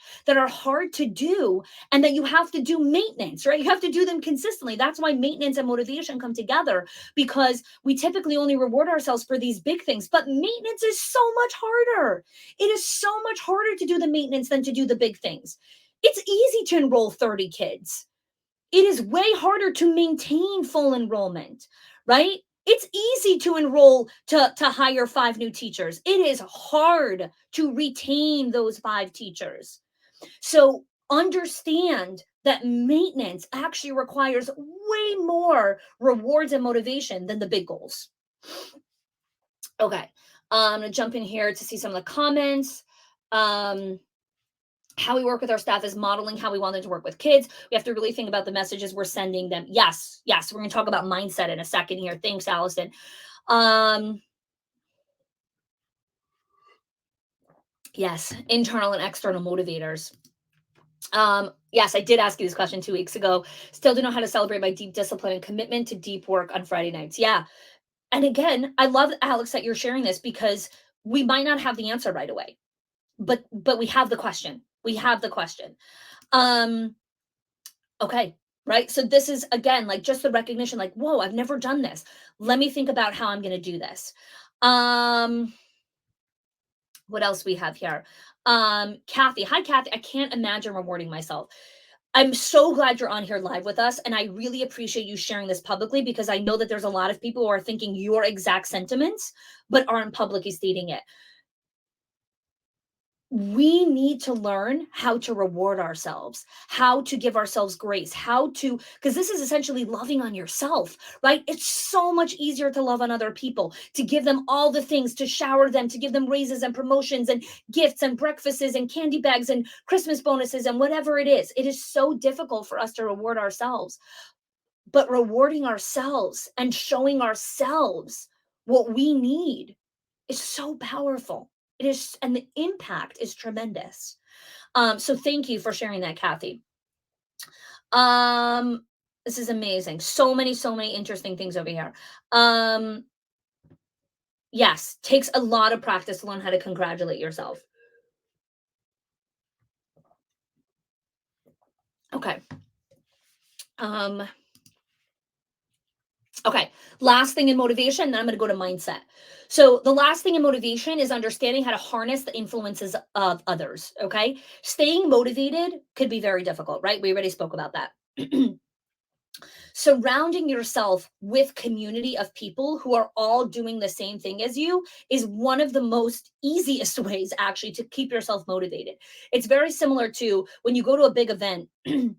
to do, and that you have to do maintenance, right? You have to do them consistently. That's why maintenance and motivation come together, because we typically only reward ourselves for these big things, but maintenance is so much harder. It is so much harder to do the maintenance than to do the big things. It's easy to enroll 30 kids. It is way harder to maintain full enrollment, right? It's easy to enroll to hire 5 new teachers. It is hard to retain those 5 teachers. So understand that maintenance actually requires way more rewards and motivation than the big goals. Okay. I'm going to jump in here to see some of the comments. How we work with our staff is modeling how we want them to work with kids. We have to really think about the messages we're sending them. Yes, yes. We're going to talk about mindset in a second here. Thanks, Allison. Yes, internal and external motivators. Yes, I did ask you this question 2 weeks ago. Still don't know how to celebrate my deep discipline and commitment to deep work on Friday nights. Yeah. And again, I love, Alex, that you're sharing this, because we might not have the answer right away, but we have the question. We have the question. Okay. Right. So this is again like just the recognition, like, whoa, I've never done this. Let me think about how I'm going to do this. Um, what else we have here? Kathy. Hi, Kathy. I can't imagine rewarding myself. I'm so glad you're on here live with us. And I really appreciate you sharing this publicly, because I know that there's a lot of people who are thinking your exact sentiments, but aren't publicly stating it. We need to learn how to reward ourselves, how to give ourselves grace, because this is essentially loving on yourself, right? It's so much easier to love on other people, to give them all the things, to shower them, to give them raises and promotions and gifts and breakfasts and candy bags and Christmas bonuses and whatever it is. It is so difficult for us to reward ourselves, but rewarding ourselves and showing ourselves what we need is so powerful. It is, and the impact is tremendous. So thank you for sharing that, Kathy. This is amazing. So many interesting things over here. Yes, takes a lot of practice to learn how to congratulate yourself. Okay. Okay, last thing in motivation, then I'm going to go to mindset. So, the last thing in motivation is understanding how to harness the influences of others. Okay, staying motivated could be very difficult, right? We already spoke about that. Surrounding yourself with community of people who are all doing the same thing as you is one of the most easiest ways actually to keep yourself motivated. It's very similar to when you go to a big event and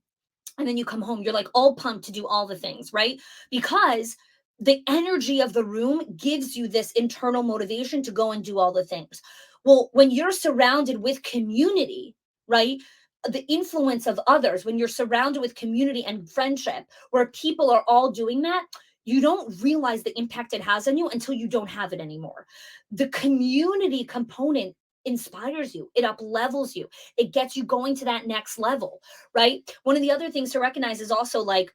then you come home, you're like all pumped to do all the things, right? Because the energy of the room gives you this internal motivation to go and do all the things. Well, when you're surrounded with community, right? The influence of others, when you're surrounded with community and friendship, where people are all doing that, you don't realize the impact it has on you until you don't have it anymore. The community component inspires you, it up levels you, it gets you going to that next level, right? One of the other things to recognize is also like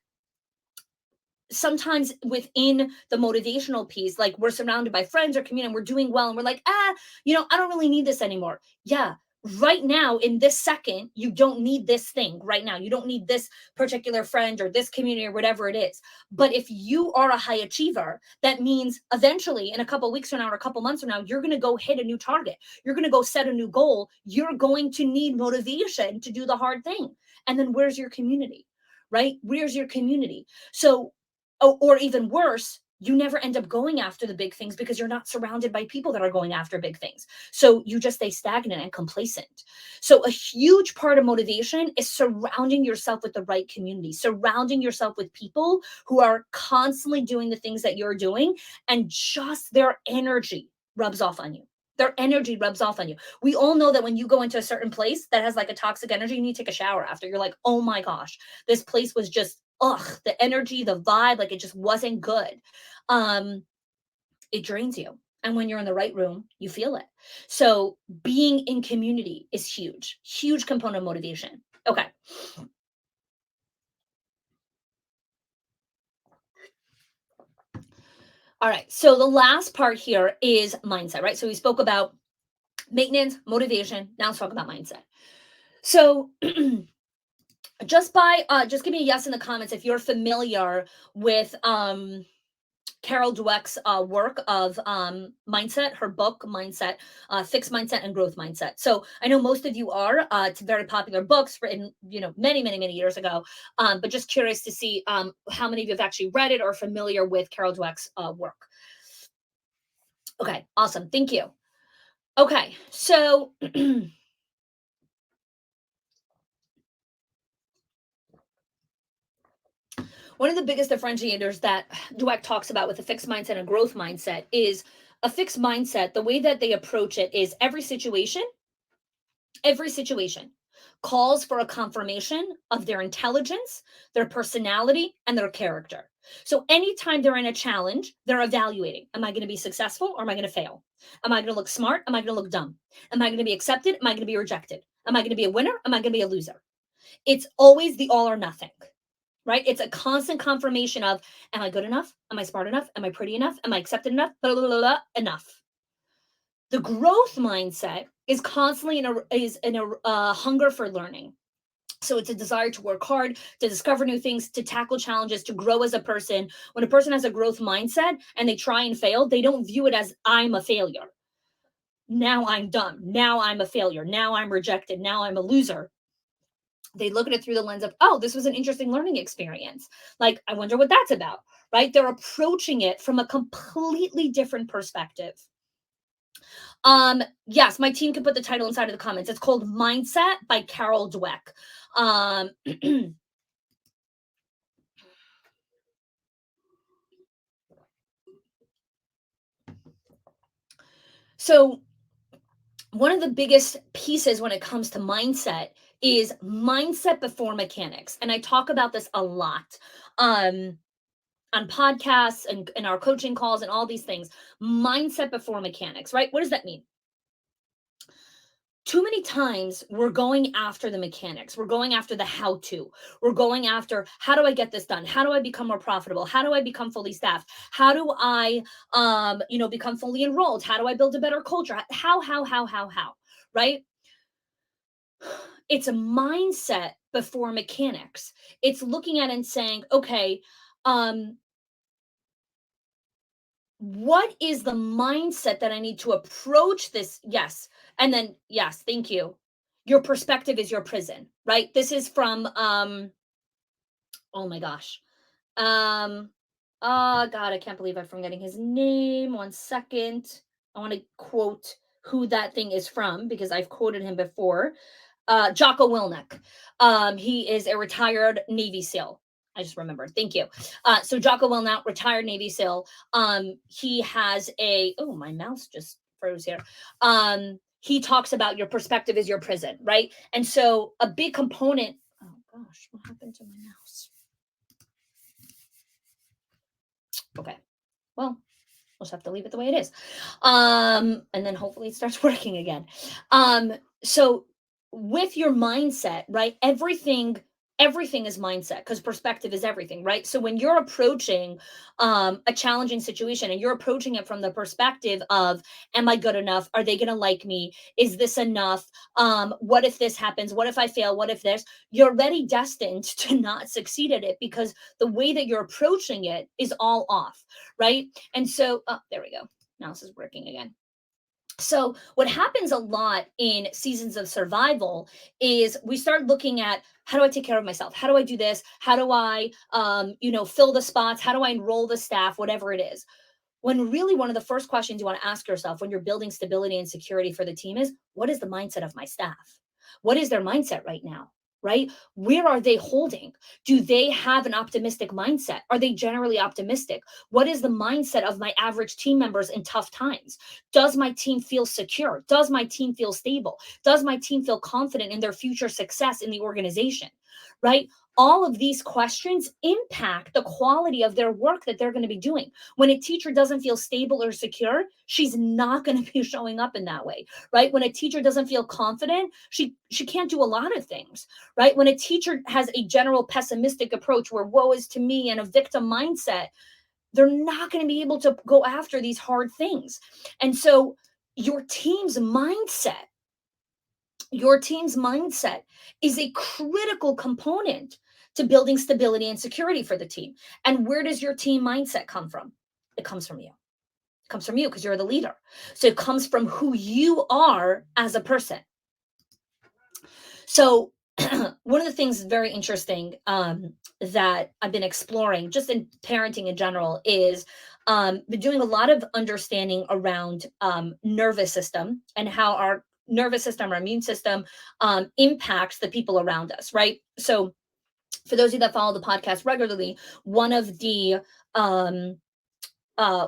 sometimes within the motivational piece, like we're surrounded by friends or community and we're doing well and we're like, I don't really need this anymore. Yeah, Right now, in this second, you don't need this thing right now. You don't need this particular friend or this community or whatever it is. But if you are a high achiever, that means eventually in a couple weeks from now or a couple months from now, you're going to go hit a new target. You're going to go set a new goal. You're going to need motivation to do the hard thing. And then where's your community? Right? Where's your community? So, or even worse, you never end up going after the big things because you're not surrounded by people that are going after big things. So you just stay stagnant and complacent. So a huge part of motivation is surrounding yourself with the right community, surrounding yourself with people who are constantly doing the things that you're doing, and just their energy rubs off on you. Their energy rubs off on you. We all know that when you go into a certain place that has like a toxic energy, you need to take a shower after. You're like, oh my gosh, this place was just, ugh, the energy, the vibe, like it just wasn't good. Um, it drains you. And when you're in the right room, you feel it. So being in community is huge, huge component of motivation. Okay. All right. So the last part here is mindset, right? So we spoke about maintenance, motivation. Now let's talk about mindset. So just give me a yes in the comments if you're familiar with Carol Dweck's work of mindset, her book Mindset, Fixed Mindset and Growth Mindset. So I know most of you are. It's a very popular books written, many, many, many years ago. But just curious to see how many of you have actually read it or familiar with Carol Dweck's work. Okay, awesome. Thank you. Okay, so one of the biggest differentiators that Dweck talks about with a fixed mindset and growth mindset is a fixed mindset. The way that they approach it is every situation calls for a confirmation of their intelligence, their personality, and their character. So anytime they're in a challenge, they're evaluating, am I going to be successful or am I going to fail? Am I going to look smart? Am I going to look dumb? Am I going to be accepted? Am I going to be rejected? Am I going to be a winner? Am I going to be a loser? It's always the all or nothing, right? It's a constant confirmation of, am I good enough? Am I smart enough? Am I pretty enough? Am I accepted enough? Blah, blah, blah, blah, enough. The growth mindset is constantly in a hunger for learning. So it's a desire to work hard, to discover new things, to tackle challenges, to grow as a person. When a person has a growth mindset and they try and fail, they don't view it as I'm a failure. Now I'm done. Now I'm a failure. Now I'm rejected. Now I'm a loser. They look at it through the lens of, oh, this was an interesting learning experience. Like, I wonder what that's about, right? They're approaching it from a completely different perspective. Yes, my team can put the title inside of the comments. It's called Mindset by Carol Dweck. Um, so one of the biggest pieces when it comes to mindset is mindset before mechanics. And I talk about this a lot um, on podcasts and in our coaching calls and all these things. Mindset before mechanics, right? What does that mean? Too many times we're going after the mechanics. We're going after the how to. We're going after, how do I get this done? How do I become more profitable? How do I become fully staffed? How do I become fully enrolled? How do I build a better culture? How, right? It's a mindset before mechanics. It's looking at it and saying, okay, um what is the mindset that I need to approach this? Yes. And then, yes, thank you. Your perspective is your prison, right? This is from, oh my gosh. Um, oh God, I can't believe I'm forgetting his name. One second. I want to quote who that thing is from because I've quoted him before. Jocko Willink. He is a retired Navy SEAL. I just remembered. Thank you. So Jocko Willink, retired Navy SEAL. He has a, oh, my mouse just froze here. He talks about your perspective is your prison, right? And so a big component, oh gosh, what happened to my mouse? Okay. Well, we'll just have to leave it the way it is. And then hopefully it starts working again. So with your mindset, right? Everything Everything is mindset because perspective is everything, right? So when you're approaching a challenging situation and you're approaching it from the perspective of, am I good enough? Are they going to like me? Is this enough? What if this happens? What if I fail? What if this? You're already destined to not succeed at it because the way that you're approaching it is all off, right? And so, oh, there we go. Now this is working again. So, what happens a lot in seasons of survival is we start looking at, how do I take care of myself? How do I do this? How do I, fill the spots? How do I enroll the staff? Whatever it is. When really one of the first questions you want to ask yourself when you're building stability and security for the team is, what is the mindset of my staff? What is their mindset right now? Right? Where are they holding? Do they have an optimistic mindset? Are they generally optimistic? What is the mindset of my average team members in tough times? Does my team feel secure? Does my team feel stable? Does my team feel confident in their future success in the organization? Right? All of these questions impact the quality of their work that they're going to be doing. When a teacher doesn't feel stable or secure, she's not going to be showing up in that way, right? When a teacher doesn't feel confident, she can't do a lot of things, right? When a teacher has a general pessimistic approach where woe is to me and a victim mindset, they're not going to be able to go after these hard things. And so your team's mindset your team's mindset is a critical component to building stability and security for the team. And where does your team mindset come from? It comes from you. It comes from you because you're the leader. So it comes from who you are as a person. So one of the things very interesting that I've been exploring just in parenting in general is been doing a lot of understanding around nervous system and how our nervous system, our immune system impacts the people around us, right? So for those of you that follow the podcast regularly, um,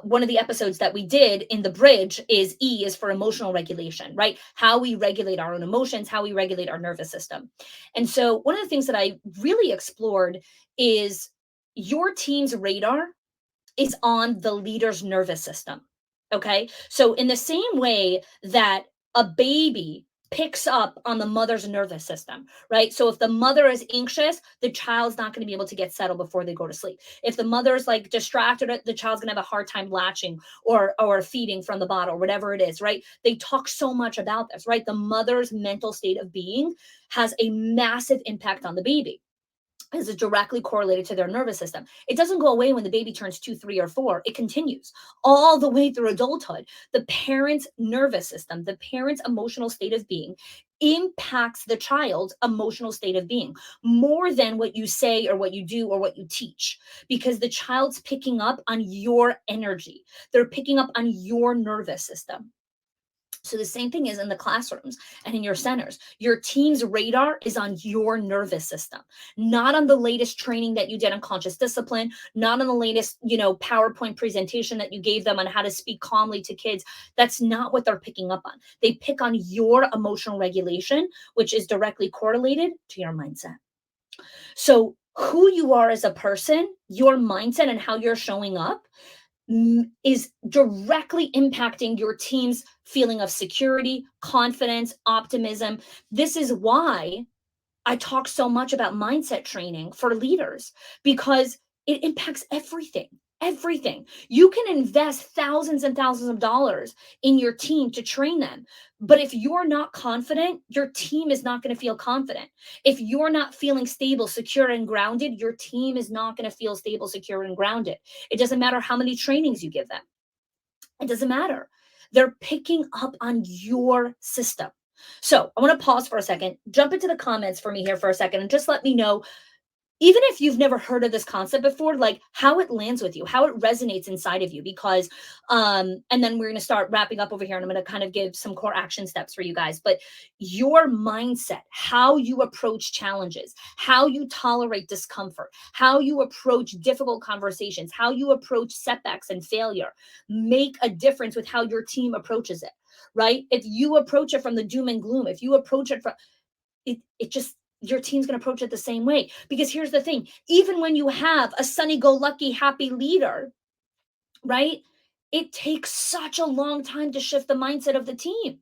one of the episodes that we did in the bridge is E is for emotional regulation, right? How we regulate our own emotions, how we regulate our nervous system. And so, one of the things that I really explored is your team's radar is on the leader's nervous system. Okay. So, in the same way that a baby picks up on the mother's nervous system, right? So, if the mother is anxious, the child's not going to be able to get settled before they go to sleep. If the mother's like distracted, the child's going to have a hard time latching or feeding from the bottle, whatever it is, right? They talk so much about this, right? The mother's mental state of being has a massive impact on the baby, is directly correlated to their nervous system. It doesn't go away when the baby turns 2, 3, or 4. It continues all the way through adulthood. The parent's nervous system, the parent's emotional state of being impacts the child's emotional state of being more than what you say or what you do or what you teach, because the child's picking up on your energy. They're picking up on your nervous system. So the same thing is in the classrooms and in your centers. Your team's radar is on your nervous system, not on the latest training that you did on conscious discipline, not on the latest, PowerPoint presentation that you gave them on how to speak calmly to kids. That's not what they're picking up on. They pick on your emotional regulation, which is directly correlated to your mindset. So who you are as a person, your mindset and how you're showing up is directly impacting your team's feeling of security, confidence, optimism. This is why I talk so much about mindset training for leaders, because it impacts everything. Everything. You can invest thousands and thousands of dollars in your team to train them. But if you're not confident, your team is not going to feel confident. If you're not feeling stable, secure, and grounded, your team is not going to feel stable, secure, and grounded. It doesn't matter how many trainings you give them. It doesn't matter. They're picking up on your system. So I want to pause for a second, jump into the comments for me here for a second, and just let me know, even if you've never heard of this concept before, like how it lands with you, how it resonates inside of you. Because and then we're going to start wrapping up over here, and I'm going to kind of give some core action steps for you guys. But your mindset, how you approach challenges, how you tolerate discomfort, how you approach difficult conversations, how you approach setbacks and failure, make a difference with how your team approaches it. Right? If you approach it from the doom and gloom, if you approach it from it just, your team's going to approach it the same way. Because here's the thing, even when you have a sunny go lucky happy leader, right, it takes such a long time to shift the mindset of the team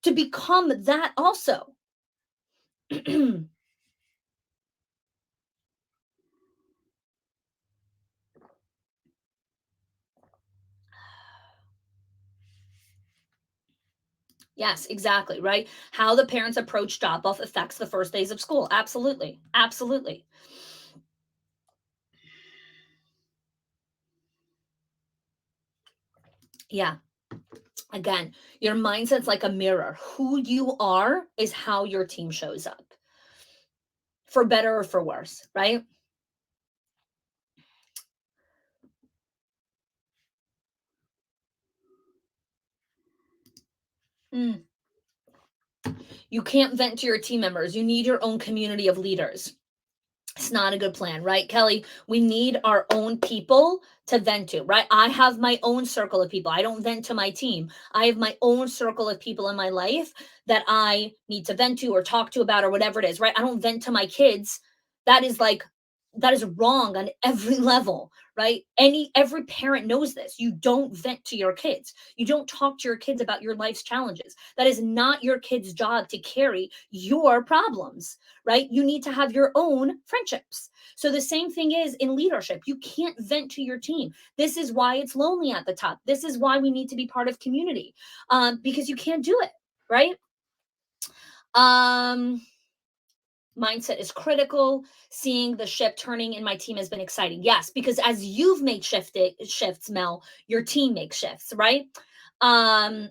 to become that also. Yes, exactly, right? How the parents approach drop off affects the first days of school. Absolutely. Absolutely. Yeah. Again, your mindset's like a mirror. Who you are is how your team shows up, for better or for worse, right? Mm. You can't vent to your team members. You need your own community of leaders. It's not a good plan, right, Kelly? We need our own people to vent to, right? I have my own circle of people. I don't vent to my team. I have my own circle of people in my life that I need to vent to or talk to about or whatever it is, right? I don't vent to my kids. That is like, that is wrong on every level, right? Every parent knows this. You don't vent to your kids. You don't talk to your kids about your life's challenges. That is not your kid's job to carry your problems, right? You need to have your own friendships. So the same thing is in leadership. You can't vent to your team. This is why it's lonely at the top. This is why we need to be part of community, because you can't do it, right? Um, Mindset is critical. Seeing the ship turning in my team has been exciting. Yes, because as you've made shifts, Mel, your team makes shifts, right? Um,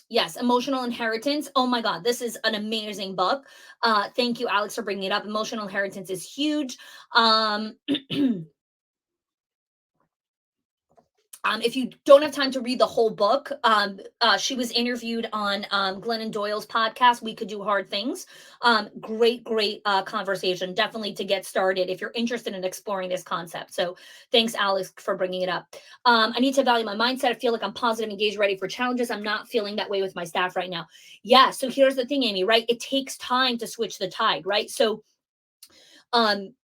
Yes, Emotional Inheritance. Oh my God, this is an amazing book. Thank you, Alex, for bringing it up. Emotional Inheritance is huge. Um, if you don't have time to read the whole book, she was interviewed on Glennon Doyle's podcast, We Could Do Hard Things. Great conversation, definitely to get started if you're interested in exploring this concept. So thanks, Alex, for bringing it up. I need to value my mindset. I feel like I'm positive, engaged, ready for challenges. I'm not feeling that way with my staff right now. Yeah, so here's the thing, Amy, right? It takes time to switch the tide, right? So um,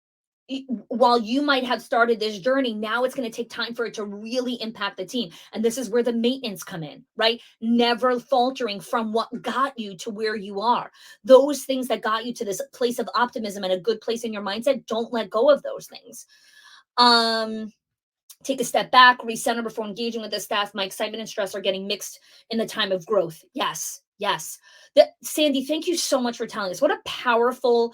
while you might have started this journey, now it's going to take time for it to really impact the team. And this is where the maintenance come in, right? Never faltering from what got you to where you are. Those things that got you to this place of optimism and a good place in your mindset, don't let go of those things. Um, Take a step back, recenter before engaging with the staff. My excitement and stress are getting mixed in the time of growth. Yes, yes. Sandy, thank you so much for telling us. What a powerful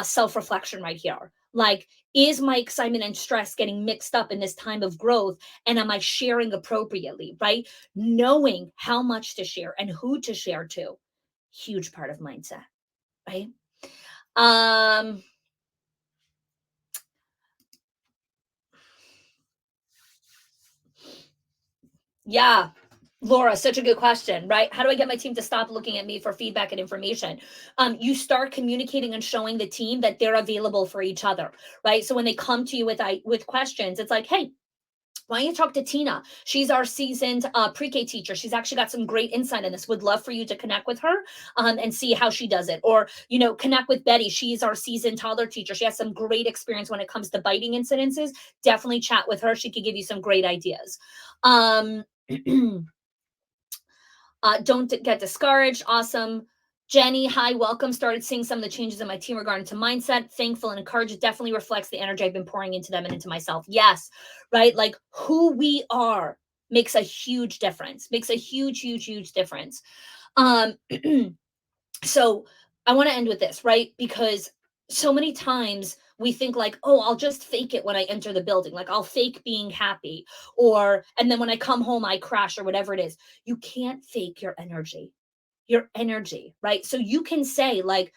self reflection right here. Like, is my excitement and stress getting mixed up in this time of growth? And am I sharing appropriately, right? Knowing how much to share and who to share to, huge part of mindset, right? Um, Yeah. Laura, such a good question, right? How do I get my team to stop looking at me for feedback and information? You start communicating and showing the team that they're available for each other, right? So when they come to you with questions, it's like, hey, why don't you talk to Tina? She's our seasoned pre-K teacher. She's actually got some great insight in this. Would love for you to connect with her and see how she does it. Or, connect with Betty. She's our seasoned toddler teacher. She has some great experience when it comes to biting incidences. Definitely chat with her. She could give you some great ideas. Um, don't get discouraged. Awesome. Jenny, hi, welcome. Started seeing some of the changes in my team regarding to mindset. Thankful and encouraged. It definitely reflects the energy I've been pouring into them and into myself. Yes, right? Like who we are makes a huge difference. Makes a huge difference. Um, so I want to end with this, right? Because so many times we think like, oh, I'll just fake it when I enter the building. Like I'll fake being happy, and then when I come home, I crash or whatever it is. You can't fake your energy, right? So you can say, like,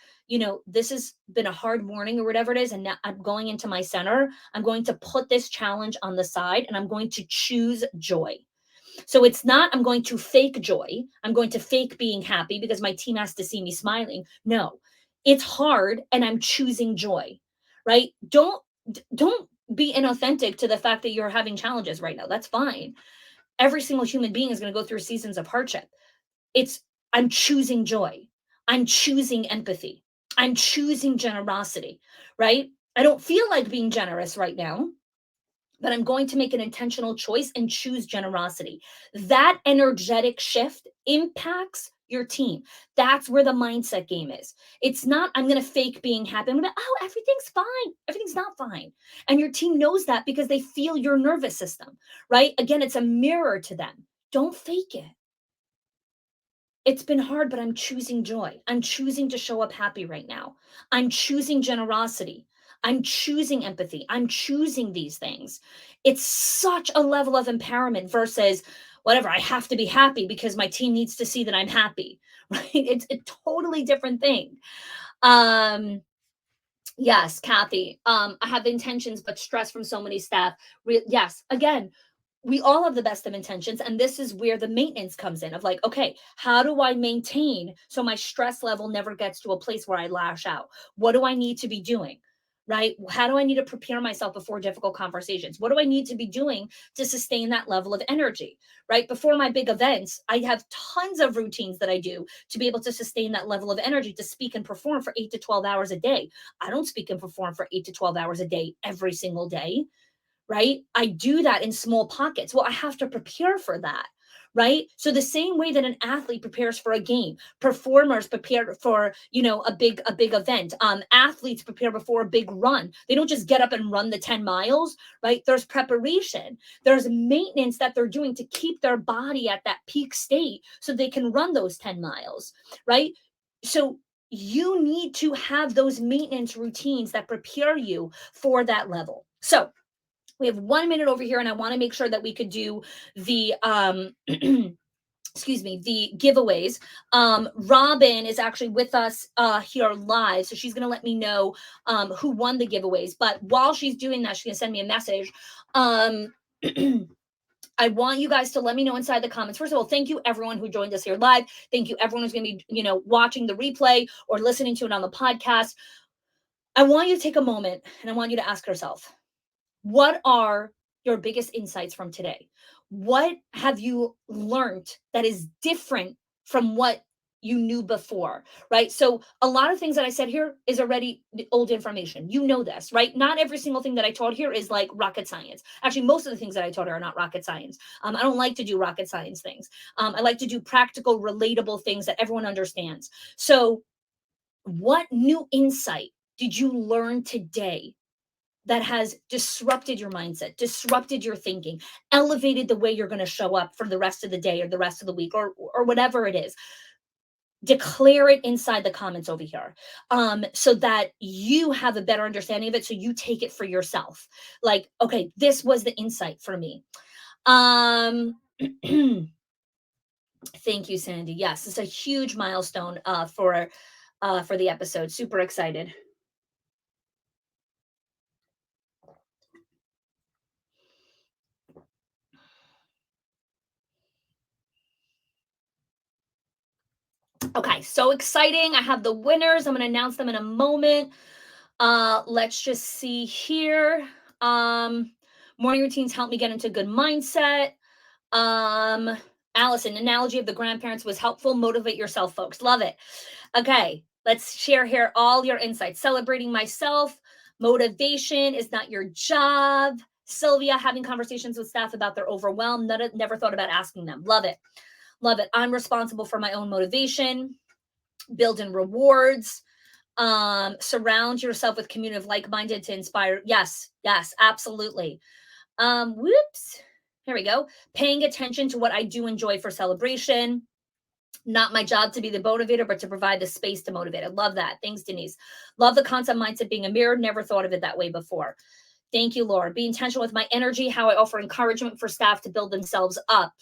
this has been a hard morning or whatever it is. And now I'm going into my center. I'm going to put this challenge on the side and I'm going to choose joy. So it's not, I'm going to fake joy. I'm going to fake being happy because my team has to see me smiling. No, it's hard and I'm choosing joy, right? Don't be inauthentic to the fact that you're having challenges right now. That's fine. Every single human being is going to go through seasons of hardship. It's, I'm choosing joy. I'm choosing empathy. I'm choosing generosity, right? I don't feel like being generous right now, but I'm going to make an intentional choice and choose generosity. That energetic shift impacts your team. That's where the mindset game is. It's not, I'm going to fake being happy. I'm going to, oh, everything's fine. Everything's not fine. And your team knows that because they feel your nervous system, right? Again, it's a mirror to them. Don't fake it. It's been hard, but I'm choosing joy. I'm choosing to show up happy right now. I'm choosing generosity. I'm choosing empathy. I'm choosing these things. It's such a level of empowerment versus whatever. I have to be happy because my team needs to see that I'm happy, right? It's a totally different thing. Um, yes, Kathy. I have intentions, but stress from so many staff. Yes, again, we all have the best of intentions, and this is where the maintenance comes in of like, okay, how do I maintain so my stress level never gets to a place where I lash out? What do I need to be doing? Right? How do I need to prepare myself before difficult conversations? What do I need to be doing to sustain that level of energy? Right? Before my big events, I have tons of routines that I do to be able to sustain that level of energy to speak and perform for 8 to 12 hours a day. I don't speak and perform for 8 to 12 hours a day every single day, right? I do that in small pockets. Well, I have to prepare for that, right? So the same way that an athlete prepares for a game, performers prepare for, a big event. Athletes prepare before a big run. They don't just get up and run the 10 miles, right? There's preparation. There's maintenance that they're doing to keep their body at that peak state so they can run those 10 miles, right? So you need to have those maintenance routines that prepare you for that level. So we have 1 minute over here, and I want to make sure that we could do the excuse me, the giveaways. Robin is actually with us here live, so she's going to let me know who won the giveaways. But while she's doing that, she's going to send me a message. I want you guys to let me know inside the comments. First of all, thank you everyone who joined us here live. Thank you everyone who's going to be, watching the replay or listening to it on the podcast. I want you to take a moment and I want you to ask yourself, what are your biggest insights from today? What have you learned that is different from what you knew before, right? So a lot of things that I said here is already old information. You know this, right? Not every single thing that I taught here is like rocket science. Actually, most of the things that I taught here are not rocket science. I don't like to do rocket science things. I like to do practical, relatable things that everyone understands. So what new insight did you learn today that has disrupted your mindset, disrupted your thinking, elevated the way you're going to show up for the rest of the day or the rest of the week or whatever it is? Declare it inside the comments over here, so that you have a better understanding of it, so you take it for yourself. Like, okay, this was the insight for me. um Thank you, Sandy. Yes, it's a huge milestone for the episode. Super excited. Okay, so exciting. I have the winners. I'm going to announce them in a moment. Let's just see here. Um, Morning routines help me get into a good mindset. Um, Allison, analogy of the grandparents was helpful. Motivate yourself, folks. Love it. Okay, let's share here all your insights. Celebrating myself. Motivation is not your job. Sylvia, having conversations with staff about their overwhelm. Never thought about asking them. Love it. Love it. I'm responsible for my own motivation. Build in rewards. Surround yourself with community of like-minded to inspire. Yes, absolutely. Whoops. Here we go. Paying attention to what I do enjoy for celebration. Not my job to be the motivator, but to provide the space to motivate. I love that. Thanks, Denise. Love the concept mindset being a mirror. Never thought of it that way before. Thank you, Laura. Be intentional with my energy, how I offer encouragement for staff to build themselves up.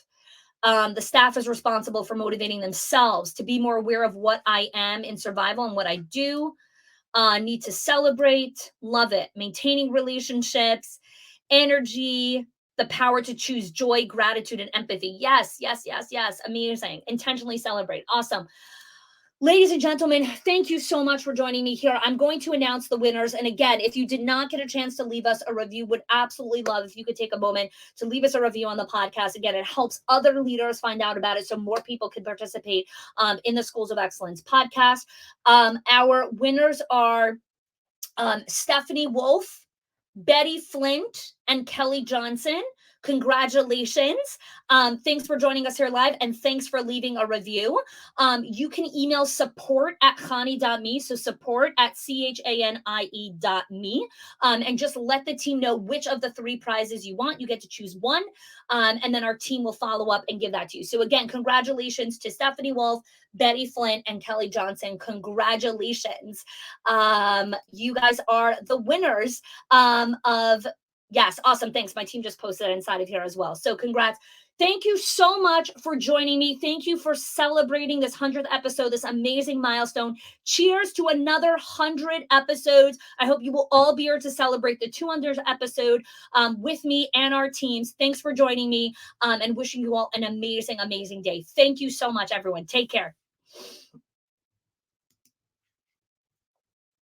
The staff is responsible for motivating themselves to be more aware of what I am in survival and what I do. Need to celebrate. Love it. Maintaining relationships, energy, the power to choose joy, gratitude, and empathy. Yes, yes, yes, yes. Amazing. Intentionally celebrate. Awesome. Ladies and gentlemen, thank you so much for joining me here. I'm going to announce the winners. And again, if you did not get a chance to leave us a review, would absolutely love if you could take a moment to leave us a review on the podcast. Again, it helps other leaders find out about it so more people can participate in the Schools of Excellence podcast. Our winners are Stephanie Wolf, Betty Flint, and Kelly Johnson. Congratulations. Thanks for joining us here live, and thanks for leaving a review. You can email support@chanie.me, so support@chanie.me, and just let the team know which of the 3 prizes you want. You get to choose one, and then our team will follow up and give that to you. So again, congratulations to Stephanie Wolf, Betty Flint, and Kelly Johnson. Congratulations. You guys are the winners of, yes, awesome. Thanks. My team just posted it inside of here as well. So congrats. Thank you so much for joining me. Thank you for celebrating this 100th episode, this amazing milestone. Cheers to another 100 episodes. I hope you will all be here to celebrate the 200th episode with me and our teams. Thanks for joining me, and wishing you all an amazing, amazing day. Thank you so much, everyone. Take care.